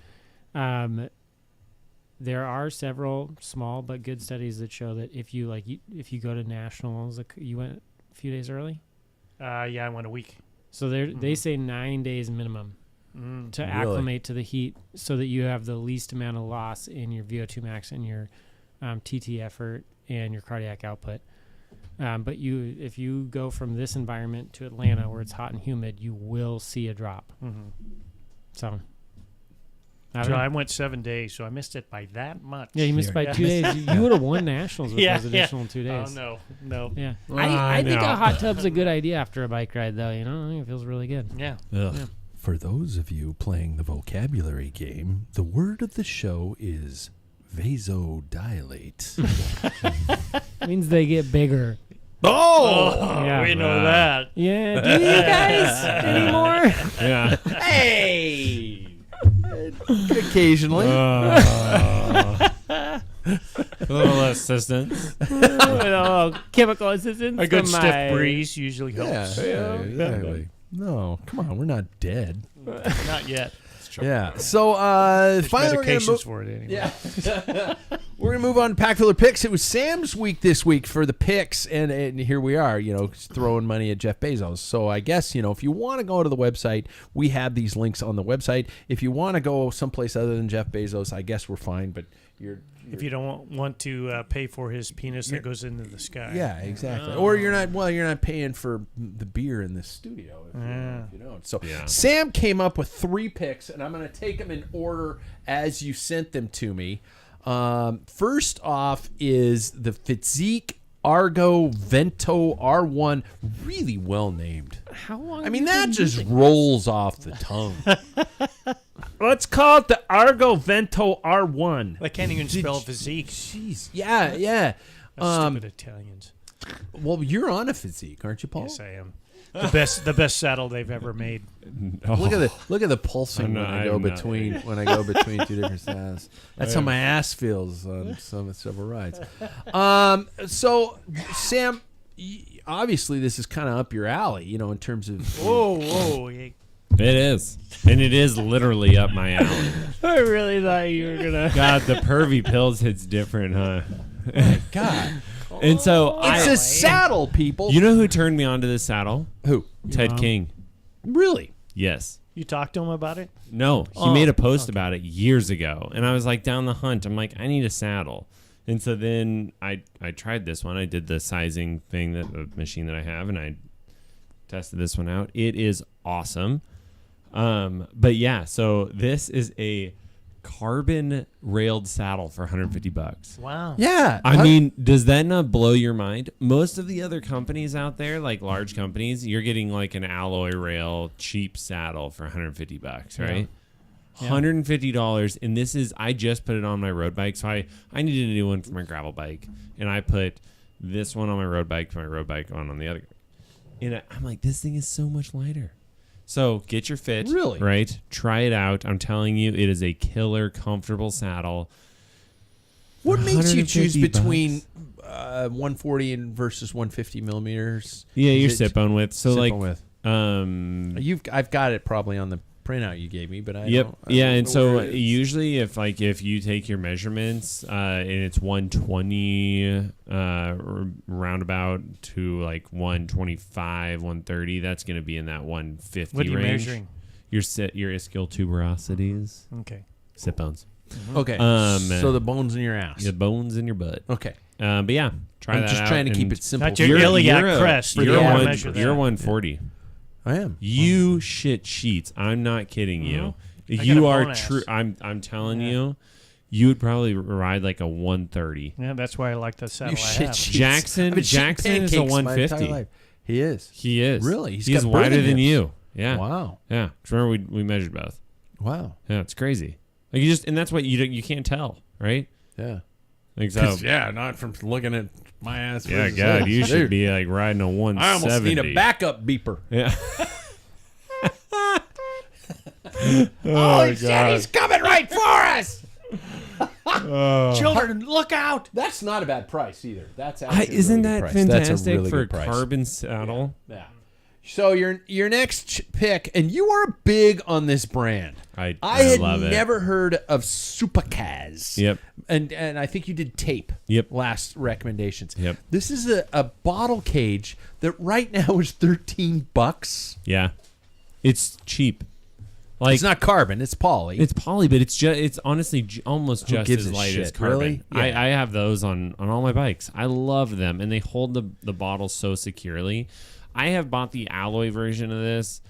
S1: there are several small but good studies that show that if you go to nationals, you went a few days early.
S2: Yeah, I went a week.
S1: So they say 9 days minimum to acclimate to the heat, so that you have the least amount of loss in your VO2 max and your TT effort and your cardiac output. But if you go from this environment to Atlanta where it's hot and humid, you will see a drop. So
S2: I went 7 days, so I missed it by that much.
S1: Yeah, you missed by 2 days. You would have won nationals with those additional 2 days.
S2: Oh, no.
S1: Yeah. I think a hot tub's a good idea after a bike ride, though. I think it feels really good.
S2: Yeah.
S3: For those of you playing the vocabulary game, the word of the show is vasodilate.
S1: It means they get bigger.
S2: Yeah. We know that.
S1: Yeah. Do you guys anymore?
S4: Yeah.
S3: Hey! Occasionally.
S4: A little assistance.
S1: Chemical assistance.
S2: A good stiff breeze usually helps.
S3: Yeah, exactly. No, come on, we're not dead.
S2: Not yet.
S3: Yeah. So
S2: There's
S3: finally,
S2: medications for it anyway.
S3: Yeah. We're gonna move on to Packfiller picks. It was Sam's week this week for the picks, and here we are, throwing money at Jeff Bezos. So I guess, if you want to go to the website, we have these links on the website. If you want to go someplace other than Jeff Bezos, I guess we're fine. But
S2: if you don't want to pay for his penis that goes into the sky.
S3: Yeah, exactly. Or you're not paying for the beer in the studio if you don't. So Sam came up with 3 picks, and I'm going to take them in order as you sent them to me. First off is the Physique Argo Vento R1, really well named.
S1: How long?
S3: I mean, that just rolls off the tongue.
S7: Let's call it the Argo Vento R1.
S2: I can't even spell physique.
S3: Jeez. Yeah.
S2: Stupid Italians.
S3: Well, you're on a Physique, aren't you, Paul?
S2: Yes, I am. The best saddle they've ever made.
S3: Look at the pulsing when I go between two different saddles. That's how my ass feels on several rides. So Sam, obviously this is kind of up your alley, in terms of.
S2: Whoa!
S4: It is. And it is literally up my alley.
S1: I really thought you were gonna.
S4: God, the pervy pills hits different, huh?
S3: God.
S4: And so
S3: It's a saddle, people.
S4: You know who turned me on to this saddle?
S3: Who?
S4: Ted King.
S3: Really?
S4: Yes.
S2: You talked to him about it?
S4: No, he made a post about it years ago, and I was like down the hunt. I'm like, I need a saddle, and so then I tried this one. I did the sizing thing, the machine that I have, and I tested this one out. It is awesome. But yeah, so this is a carbon railed saddle for $150.
S2: Wow.
S3: Yeah.
S4: I mean, does that not blow your mind? Most of the other companies out there, like large companies, you're getting like an alloy rail cheap saddle for $150, right? $150, and this is I just put it on my road bike, so I needed a new one for my gravel bike, and I put this one on my road bike, my road bike on the other. And I'm like, this thing is so much lighter. So get your fit,
S3: Really?
S4: right? Try it out. I'm telling you, it is a killer, comfortable saddle.
S3: What makes you choose
S4: $150
S3: between 140 and versus 150 millimeters?
S4: Yeah,
S3: Is
S4: your
S3: it
S4: sit bone width. So
S3: sit
S4: like,
S3: bone width?
S4: um,
S3: I've got it probably on the printout you gave me, but I
S4: Yep.
S3: don't
S4: Yeah, and
S3: know
S4: so
S3: where it is.
S4: usually if you take your measurements and it's 120 roundabout to like 125, 130, that's going to be in that 150
S2: What are you
S4: range.
S2: measuring?
S4: Your ischial tuberosities,
S2: Okay.
S4: sit bones,
S3: Okay, so the bones in your ass.
S4: the bones in your butt.
S3: Okay,
S4: But yeah, try
S3: I'm
S4: that
S3: just
S4: out.
S3: trying to keep
S4: and
S3: it simple.
S2: Not your iliac crest.
S4: You're,
S2: You don't wanna
S4: one,
S2: measure that.
S4: you're 140.
S3: I am.
S4: You shit sheets. I'm not kidding you.
S2: I got
S4: You
S2: a
S4: are
S2: bone ass.
S4: true. I'm telling
S2: Yeah.
S4: you, you would probably ride like a 130.
S2: Yeah, that's why I like the saddle
S3: You
S2: I
S3: shit
S2: have.
S3: sheets.
S4: Jackson-
S3: I've been shitting
S4: Jackson is a
S3: pancakes my
S4: 150.
S3: entire life. He is.
S4: He is.
S3: Really? He's
S4: He's
S3: got
S4: wider
S3: Brigham
S4: than
S3: hips.
S4: you. Yeah.
S3: Wow.
S4: Yeah. Remember we measured both.
S3: Wow.
S4: Yeah, it's crazy. Like you just, and that's what you can't tell, right?
S3: Yeah.
S4: Like so.
S3: Yeah, not from looking at my ass.
S4: Yeah,
S3: versus
S4: God,
S3: his.
S4: you should
S3: Dude,
S4: be like riding a 170.
S3: I almost need a backup beeper.
S4: Yeah.
S3: Oh, he said he's coming right for us.
S2: Children, look out!
S3: That's not a bad price either. That's actually a
S4: Isn't
S3: really good
S4: that
S3: price. That's a
S4: fantastic
S3: really
S4: for a
S3: good price.
S4: carbon saddle?
S3: Yeah. So your next pick, and you are big on this brand.
S4: I
S3: had
S4: love it.
S3: never heard of Supercaz.
S4: Yep.
S3: And I think you did tape.
S4: Yep.
S3: Last recommendations.
S4: Yep.
S3: This is a bottle cage that right now is $13.
S4: Yeah. It's cheap. Like
S3: It's not carbon. It's poly.
S4: it's poly, but it's honestly almost
S3: Who
S4: just
S3: gives
S4: as
S3: a
S4: light
S3: shit,
S4: as carbon.
S3: really? Yeah.
S4: I have those on all my bikes. I love them, and they hold the bottle so securely. I have bought the alloy version of this,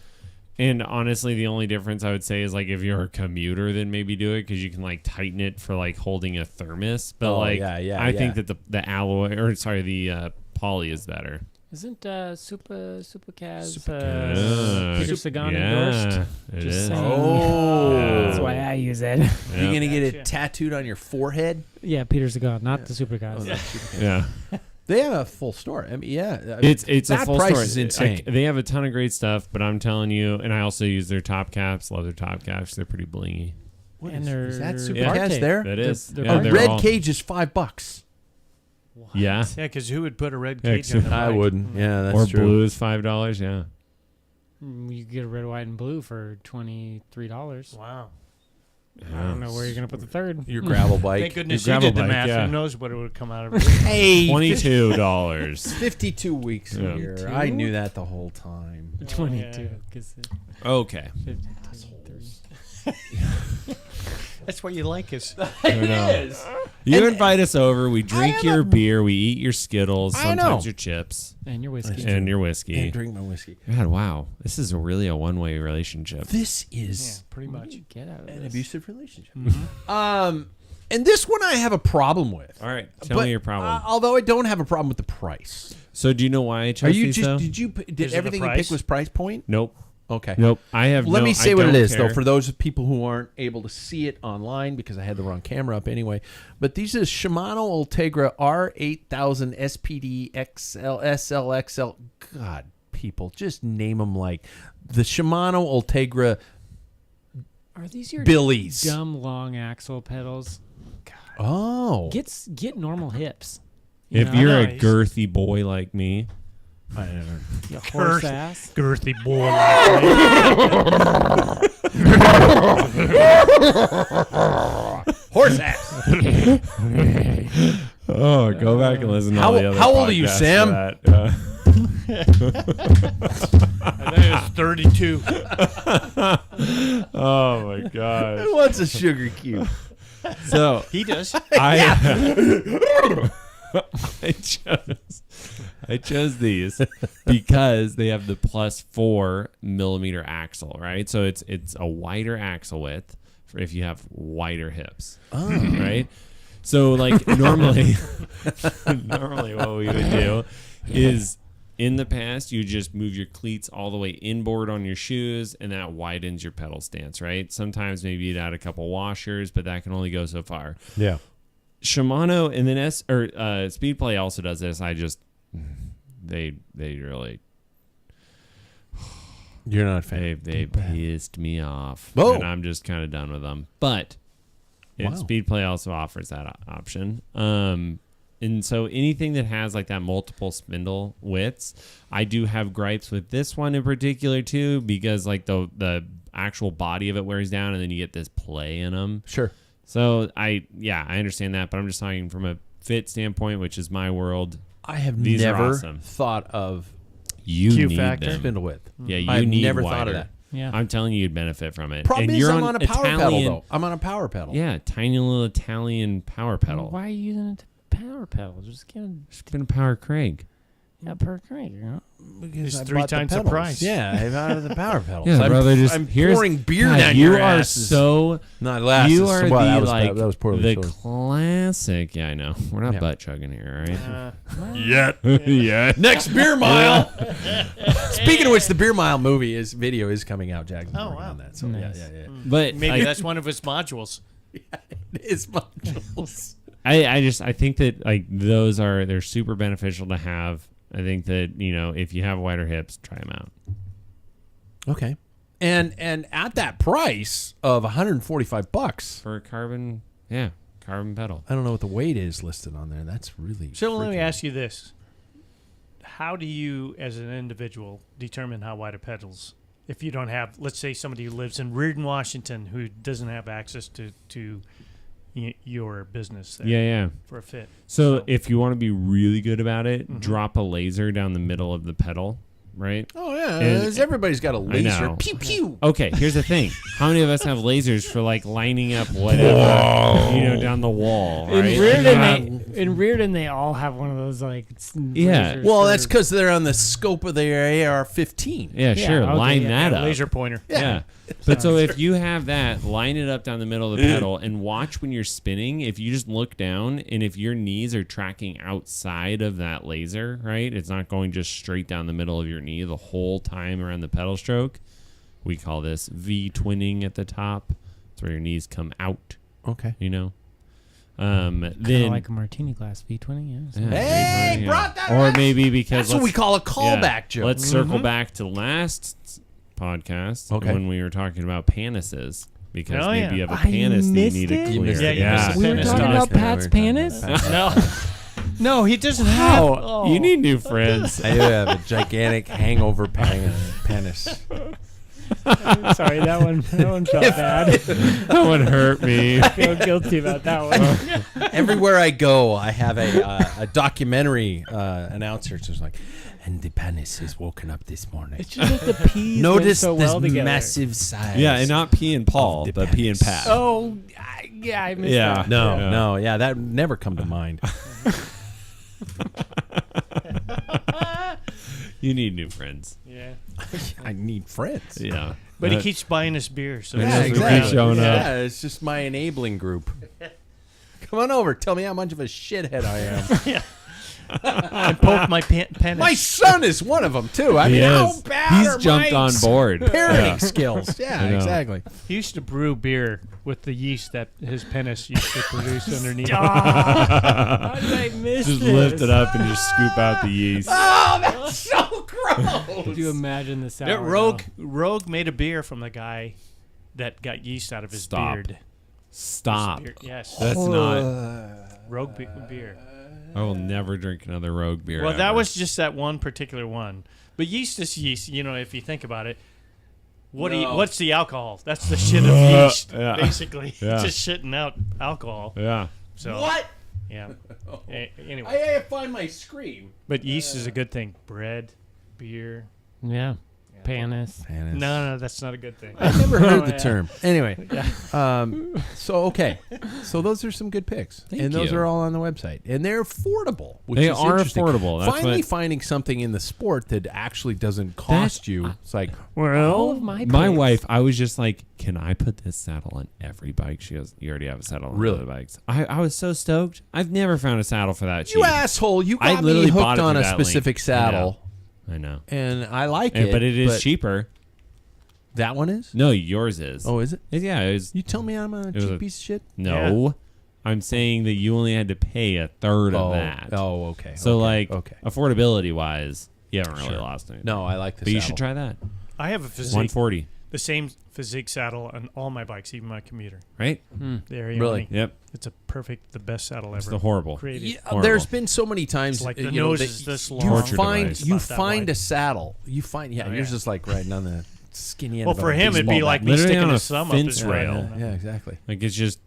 S4: and honestly, the only difference I would say is like if you're a commuter, then maybe do it because you can like tighten it for like holding a thermos. But
S3: Oh,
S4: like,
S3: yeah,
S4: I think that the alloy the poly is better.
S1: Isn't Supercaz
S4: Yeah.
S1: Peter Sagan endorsed?
S4: It
S1: Just
S4: is.
S1: saying.
S3: Oh.
S1: That's why I use it.
S3: You're
S4: Yeah.
S3: going to get it tattooed on your forehead?
S1: Yeah, Peter Sagan, not the Supercaz.
S3: Oh, that's Supercaz.
S4: Yeah.
S3: They have a full store. I mean, yeah.
S4: It's a
S3: that
S4: full
S3: price
S4: store.
S3: is insane.
S4: They have a ton of great stuff, but I'm telling you, and I also use their top caps. Love their top caps. They're pretty blingy.
S3: What
S1: And
S3: is that
S1: they're
S3: Supercaz
S1: Arte.
S3: there?
S4: That is.
S1: they're
S4: yeah,
S3: A
S4: they're
S3: red
S4: all-
S3: cage is $5.
S4: Yeah.
S2: Yeah, because who would put a red
S4: Yeah,
S2: cage on the
S3: I
S2: bike?
S3: wouldn't. Yeah, that's
S4: Or
S3: true.
S4: blue is $5. Yeah.
S1: You could get a red, white, and blue for $23.
S2: Wow.
S1: I don't know where you're gonna put the third.
S3: Your gravel bike.
S2: Thank goodness
S4: Your
S2: you did
S4: gravel
S2: the
S4: bike,
S2: math.
S4: yeah.
S2: Who knows what it would come out of it?
S3: Hey,
S4: $22.
S3: 52 weeks a
S4: Yeah.
S3: year. I knew that the whole time.
S1: 22.
S2: yeah.
S1: Because
S4: Okay.
S1: 53.
S2: That's why you like us.
S4: You invite us over. We drink your beer. We eat your Skittles.
S3: I know.
S4: Sometimes your chips
S1: And your whiskey.
S4: and your whiskey.
S3: And drink my whiskey.
S4: God, wow. This is really a one-way relationship.
S3: This
S2: Yeah,
S3: is
S2: pretty
S1: What do
S2: much.
S1: you get out of
S3: an
S1: this?
S3: abusive relationship. And this one I have a problem with.
S4: All right. Tell
S3: But,
S4: me your problem.
S3: although I don't have a problem with the price.
S4: So do you know why I chose
S3: Are you
S4: these,
S3: just
S4: though?
S3: did
S2: Is it the
S3: everything you
S2: price?
S3: picked was price point?
S4: Nope.
S3: Okay.
S4: Nope. I have
S3: Let
S4: no-
S3: me
S4: I
S3: say what it
S4: don't
S3: is, though,
S4: care.
S3: for those people who aren't able to see it online because I had the wrong camera up anyway. But these are Shimano Ultegra R8000 SPD XL SLXL. God, people, just name them like the Shimano Ultegra
S1: Are these your
S3: Billies.
S1: dumb long axle pedals?
S3: Oh.
S1: Get normal hips.
S4: If
S1: know?
S4: you're
S2: I
S4: a
S2: know, he's-
S4: girthy boy like me,
S1: You horse
S2: Girth.
S1: ass.
S2: Girthy boy.
S3: Horse ass.
S4: oh, go back and listen to all the other
S3: how old are you,
S4: podcasts
S3: Sam?
S4: for that.
S2: I think it was 32.
S4: Oh my gosh.
S3: Who wants a sugar cube?
S2: So he does.
S4: I chose these because they have the +4 millimeter axle, right? So it's a wider axle width for if you have wider hips, right? So like normally what we would do is in the past, you just move your cleats all the way inboard on your shoes, and that widens your pedal stance, right? Sometimes maybe you'd add a couple washers, but that can only go so far.
S3: Yeah.
S4: Shimano and then Speedplay also does this. They really
S3: You're not a fan.
S4: they pissed me off,
S3: Whoa.
S4: and I'm just kind of done with them. But Speedplay also offers that option. And so anything that has like that multiple spindle widths, I do have gripes with this one in particular too, because like the actual body of it wears down, and then you get this play in them.
S3: Sure.
S4: So I understand that, but I'm just talking from a fit standpoint, which is my world.
S3: I have
S4: These are
S3: never
S4: awesome.
S3: thought of
S4: You
S2: Q
S4: need
S2: factor.
S4: them.
S3: spindle width.
S4: Yeah, you
S3: I've
S4: need
S3: never
S4: wider.
S3: thought of that.
S1: Yeah.
S4: I'm telling you, you'd benefit from it.
S3: Problem
S4: and
S3: is,
S4: you're
S3: I'm on a power pedal
S4: Italian-
S3: though. I'm on a power pedal.
S4: Yeah, tiny little Italian power pedal.
S1: Why are you using a power pedal? Just get
S4: It's been a power Craig.
S1: per crank, you know?
S3: Because
S2: It's
S3: I
S2: 3
S3: bought the
S2: times the
S3: pedals.
S2: price.
S3: Yeah, I've out of the power pedals.
S4: Yeah,
S3: I'm,
S4: brother, just
S3: I'm
S4: here's-
S3: pouring beer
S4: God,
S3: down
S4: you
S3: your
S4: are
S3: asses.
S4: so
S3: Not asses.
S4: you are
S3: Well,
S4: the
S3: that was,
S4: like
S3: that was poorly
S4: the
S3: chosen.
S4: classic. Yeah, I know. We're not
S3: Yeah.
S4: butt chugging here, right?
S2: Yet.
S4: yeah.
S3: Next beer mile. Speaking of which, the beer mile video is coming out. Jack.
S2: Oh, wow.
S3: On that. So
S1: Nice.
S3: yeah.
S4: But
S2: Maybe
S4: like,
S2: that's one of his modules.
S3: It's modules.
S4: I think that like they're super beneficial to have. I think that, if you have wider hips, try them out.
S3: Okay. And at that price of $145,
S4: For a carbon pedal.
S3: I don't know what the weight is listed on there. That's really.
S2: So let me
S3: freaking-
S2: ask you this. How do you, as an individual, determine how wide are pedals? If you don't have, let's say somebody who lives in Reardon, Washington, who doesn't have access to your business there
S4: Yeah.
S2: for a fit.
S4: So if you want to be really good about it, drop a laser down the middle of the pedal, right?
S3: Oh yeah,
S4: And-
S3: everybody's got a laser.
S4: know.
S3: Pew pew.
S4: Okay, here's the thing. How many of us have lasers for like lining up whatever, down the wall, right?
S1: In Reardon, they all have one of those like.
S4: Yeah.
S1: lasers
S3: Well,
S1: for-
S3: that's because they're on the scope of their AR-15.
S4: Yeah, sure.
S1: okay,
S4: line
S1: yeah,
S4: that up.
S2: Laser pointer.
S4: Yeah. But so if you have that, line it up down the middle of the pedal and watch when you're spinning. If you just look down and if your knees are tracking outside of that laser, right? It's not going just straight down the middle of your knee the whole time around the pedal stroke. We call this V-twinning at the top. It's where your knees come out,
S3: Okay.
S1: Kind
S4: then
S1: of like a martini glass V20. Yeah.
S4: Yeah,
S3: Hey,
S4: yeah.
S3: brought that
S4: Or
S3: back.
S4: maybe because
S3: That's what we
S4: let's-
S3: call a
S4: yeah,
S3: callback joke.
S4: Let's circle back to last podcast
S3: Okay.
S4: when we were talking about penises. Because
S2: Oh,
S4: maybe
S2: yeah.
S4: you have a
S1: I
S4: penis that you
S1: missed
S4: need to
S1: it?
S3: You
S4: clear.
S3: missed it.
S2: Yeah, you missed it.
S1: We were
S2: Penis
S1: talking
S2: talk.
S1: about Pat's penis.
S2: No. No, he doesn't
S4: How?
S2: have. Oh.
S4: You need new friends.
S3: I do have a gigantic hangover penis.
S1: Sorry, that one felt bad.
S4: That one hurt me.
S1: I feel guilty about that one.
S3: Everywhere I go, I have a documentary announcer who's like, and the penis is woken up this morning.
S1: It's just that the peas
S3: Notice
S1: went so
S3: this
S1: well together.
S3: massive size.
S4: Yeah, and not P and Paul,
S3: Of the
S4: but P and
S3: penis.
S4: Pat.
S1: Oh, I missed
S4: Yeah.
S1: that.
S3: No, that would never come to mind.
S4: You need new friends.
S2: Yeah.
S3: I need friends.
S4: Yeah.
S2: But he keeps buying us beer. So
S4: Yeah,
S3: Yeah,
S4: Keep
S3: exactly.
S4: showing up.
S3: Yeah, it's just my enabling group. Come on over. Tell me how much of a shithead I am.
S2: I poke my penis.
S3: My son is one of them too. I mean,
S4: He
S3: how
S4: is.
S3: bad
S4: He's
S3: are
S4: jumped
S3: my
S4: on board.
S3: parenting skills? Yeah,
S4: I know.
S3: exactly.
S2: He used to brew beer with the yeast that his penis used to produce underneath.
S1: How did I miss
S4: Just
S1: this?
S4: lift it up and just scoop out the yeast.
S3: Oh, that's so gross.
S1: Could you imagine the sour?
S2: That Rogue made a beer from the guy that got yeast out of his
S4: Stop.
S2: beard.
S4: Stop.
S2: Beer- Yes.
S4: That's not.
S2: Rogue beer.
S4: I will never drink another Rogue beer.
S2: Well, that
S4: ever.
S2: was just that one particular one. But yeast is yeast. If you think about it, what's the alcohol? That's the shit of yeast,
S4: yeah.
S2: basically.
S4: Yeah.
S2: Just shitting out alcohol.
S4: Yeah.
S2: So
S3: What?
S2: Yeah. Anyway,
S3: I gotta find my scream.
S2: but yeast is a good thing. Bread, beer.
S1: Yeah. Panis.
S2: No, that's not a good thing.
S3: I've never heard the
S1: yeah.
S3: term. Anyway, so those are some good picks,
S4: Thank
S3: and those
S4: you.
S3: are all on the website, and they're affordable. Which
S4: They
S3: is
S4: are
S3: interesting.
S4: affordable. That's
S3: Finally,
S4: what-
S3: finding something in the sport that actually doesn't cost you. It's like,
S1: All of my
S4: My
S1: picks.
S4: wife, I was just like, can I put this saddle on every bike? She goes, you already have a saddle on
S3: Really?
S4: the bikes. I was so stoked. I've never found a saddle for that cheap.
S3: you asshole! You
S4: I
S3: got me
S4: literally bought
S3: hooked
S4: it
S3: on
S4: through
S3: a
S4: that link.
S3: specific
S4: I
S3: saddle
S4: I know.
S3: and I like it.
S4: But it is cheaper.
S3: That one is?
S4: No, yours is.
S3: Oh, is it?
S4: Yeah, it was.
S3: You tell me I'm a
S4: was
S3: cheap
S4: a-
S3: piece of shit?
S4: No. I'm saying that you only had to pay a third of that.
S3: Oh, okay.
S4: So,
S3: okay.
S4: affordability-wise, you haven't really lost anything.
S3: No, I like this.
S4: But you should try that.
S2: I have a physique,
S4: 140,
S2: the same physique saddle on all my bikes, even my commuter.
S4: right?
S2: The Area
S3: Really?
S2: Money.
S4: Yep.
S2: It's the best saddle
S4: It's
S2: ever
S4: the horrible.
S2: created.
S3: Yeah,
S4: Horrible.
S3: there's been so many times,
S2: It's like the
S3: you know,
S2: nose
S3: that
S2: is this
S3: you
S2: long.
S3: find
S4: Device.
S3: you
S2: About that
S3: find
S2: wide.
S3: a saddle. You find yours
S2: yeah.
S3: just like riding on the skinny end.
S2: Well,
S3: of
S2: for
S3: a
S2: him, it'd be
S3: baseball
S2: like
S3: bat.
S2: me
S4: Literally
S2: sticking
S4: on a
S2: his thumb up
S4: fence
S2: his
S4: rail.
S2: rail.
S3: Yeah, exactly.
S4: Like it's just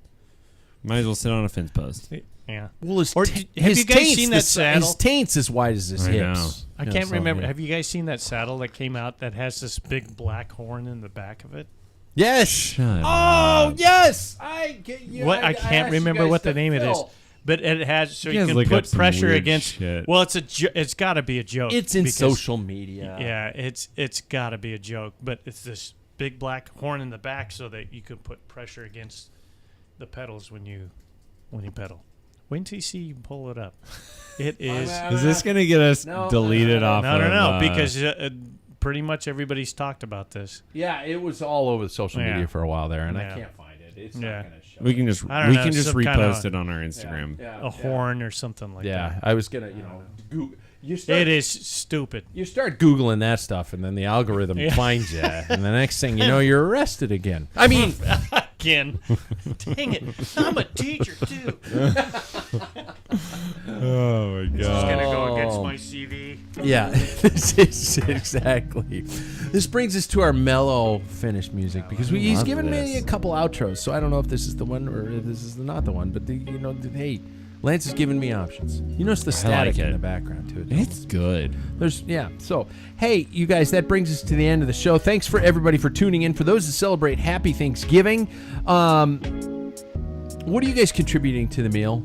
S4: might as well sit on a fence post.
S2: Yeah.
S3: Well, his
S2: Or
S3: ta-
S2: have
S3: his
S2: you guys
S3: taint's
S2: seen
S3: the
S2: that
S3: si-
S2: saddle?
S3: His taint's as wide as his
S4: I
S3: hips.
S4: know.
S2: I
S3: You know,
S2: can't
S3: so,
S2: remember.
S3: yeah.
S2: Have you guys seen that saddle that came out that has this big black horn in the back of it?
S3: Yes.
S4: Shut
S3: Oh yes. I get you.
S2: What I can't remember what the name it is, but it has so
S4: You
S2: you
S4: guys
S2: can
S4: look up
S2: put
S4: some
S2: pressure
S4: weird
S2: against.
S4: shit.
S2: Well, it's got to be a joke.
S3: It's in
S2: because-
S3: social media.
S2: Yeah, it's got to be a joke, but it's this big black horn in the back so that you can put pressure against the pedals when you pedal. Wait until you see you pull it up. It is.
S4: Is this gonna get us deleted off?
S2: No, because pretty much everybody's talked about this.
S3: Yeah, it was all over the social
S2: Yeah.
S3: media for a while there, and I
S2: Yeah.
S3: can't find it. It's
S2: Yeah.
S3: not going to show.
S4: we can just
S2: I don't know, some
S4: repost
S2: kinda-
S4: it on our Instagram.
S2: A horn or something like
S3: Yeah,
S2: that.
S3: I was gonna, you start,
S2: It is stupid.
S3: You start googling that stuff, and then the algorithm finds you, and the next thing you know, you're arrested again. I mean,
S2: Again. Dang it. I'm a teacher, too.
S4: Oh my
S2: It's
S4: god!
S2: going to go against my CV.
S3: yeah, this is exactly. This brings us to our mellow finish music because he's
S4: love
S3: given me
S4: this.
S3: a couple outros, so I don't know if this is the one or if this is not the one. But hey, Lance has given me options. You notice the static in
S4: it.
S3: the background too. don't you?
S4: It's good.
S3: So, hey, you guys, that brings us to the end of the show. Thanks for everybody for tuning in. For those that celebrate Happy Thanksgiving, what are you guys contributing to the meal?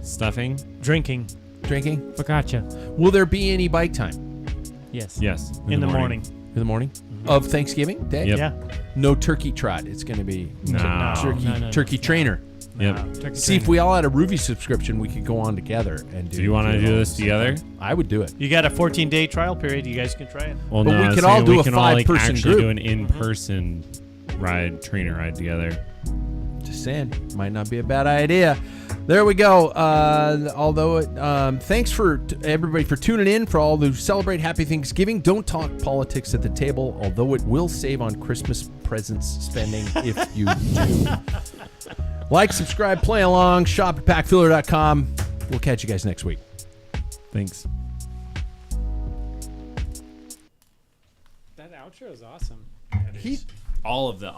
S4: Stuffing?
S2: Drinking
S3: Drinking?
S1: Focaccia.
S3: Will there be any bike time
S1: Yes.
S4: Yes.
S2: in the morning.
S3: in the morning of Thanksgiving Day?
S4: Yep.
S2: Yeah.
S3: No turkey trot. It's going to be
S4: No.
S3: turkey trainer.
S4: Yep.
S1: Turkey
S3: See, if
S1: trainer.
S3: we all had a Ruby subscription, we could go on together and do.
S4: Do you want to
S3: it
S4: do
S3: all
S4: this
S3: at the same
S4: together?
S3: time. I would do it.
S2: You got a 14-day trial period. You guys can try it.
S4: Well,
S3: But
S4: no,
S3: we
S4: I was
S3: could all
S4: saying
S3: do
S4: we
S3: a
S4: can all, like,
S3: 5-person
S4: actually
S3: group.
S4: do an in-person trainer ride together.
S3: Just saying, might not be a bad idea. There we go. Thanks for everybody for tuning in. For all who celebrate Happy Thanksgiving, don't talk politics at the table, although it will save on Christmas presents spending if you do. Like, subscribe, play along, shop at packfiller.com. We'll catch you guys next week.
S4: Thanks.
S1: That outro is awesome.
S4: All of the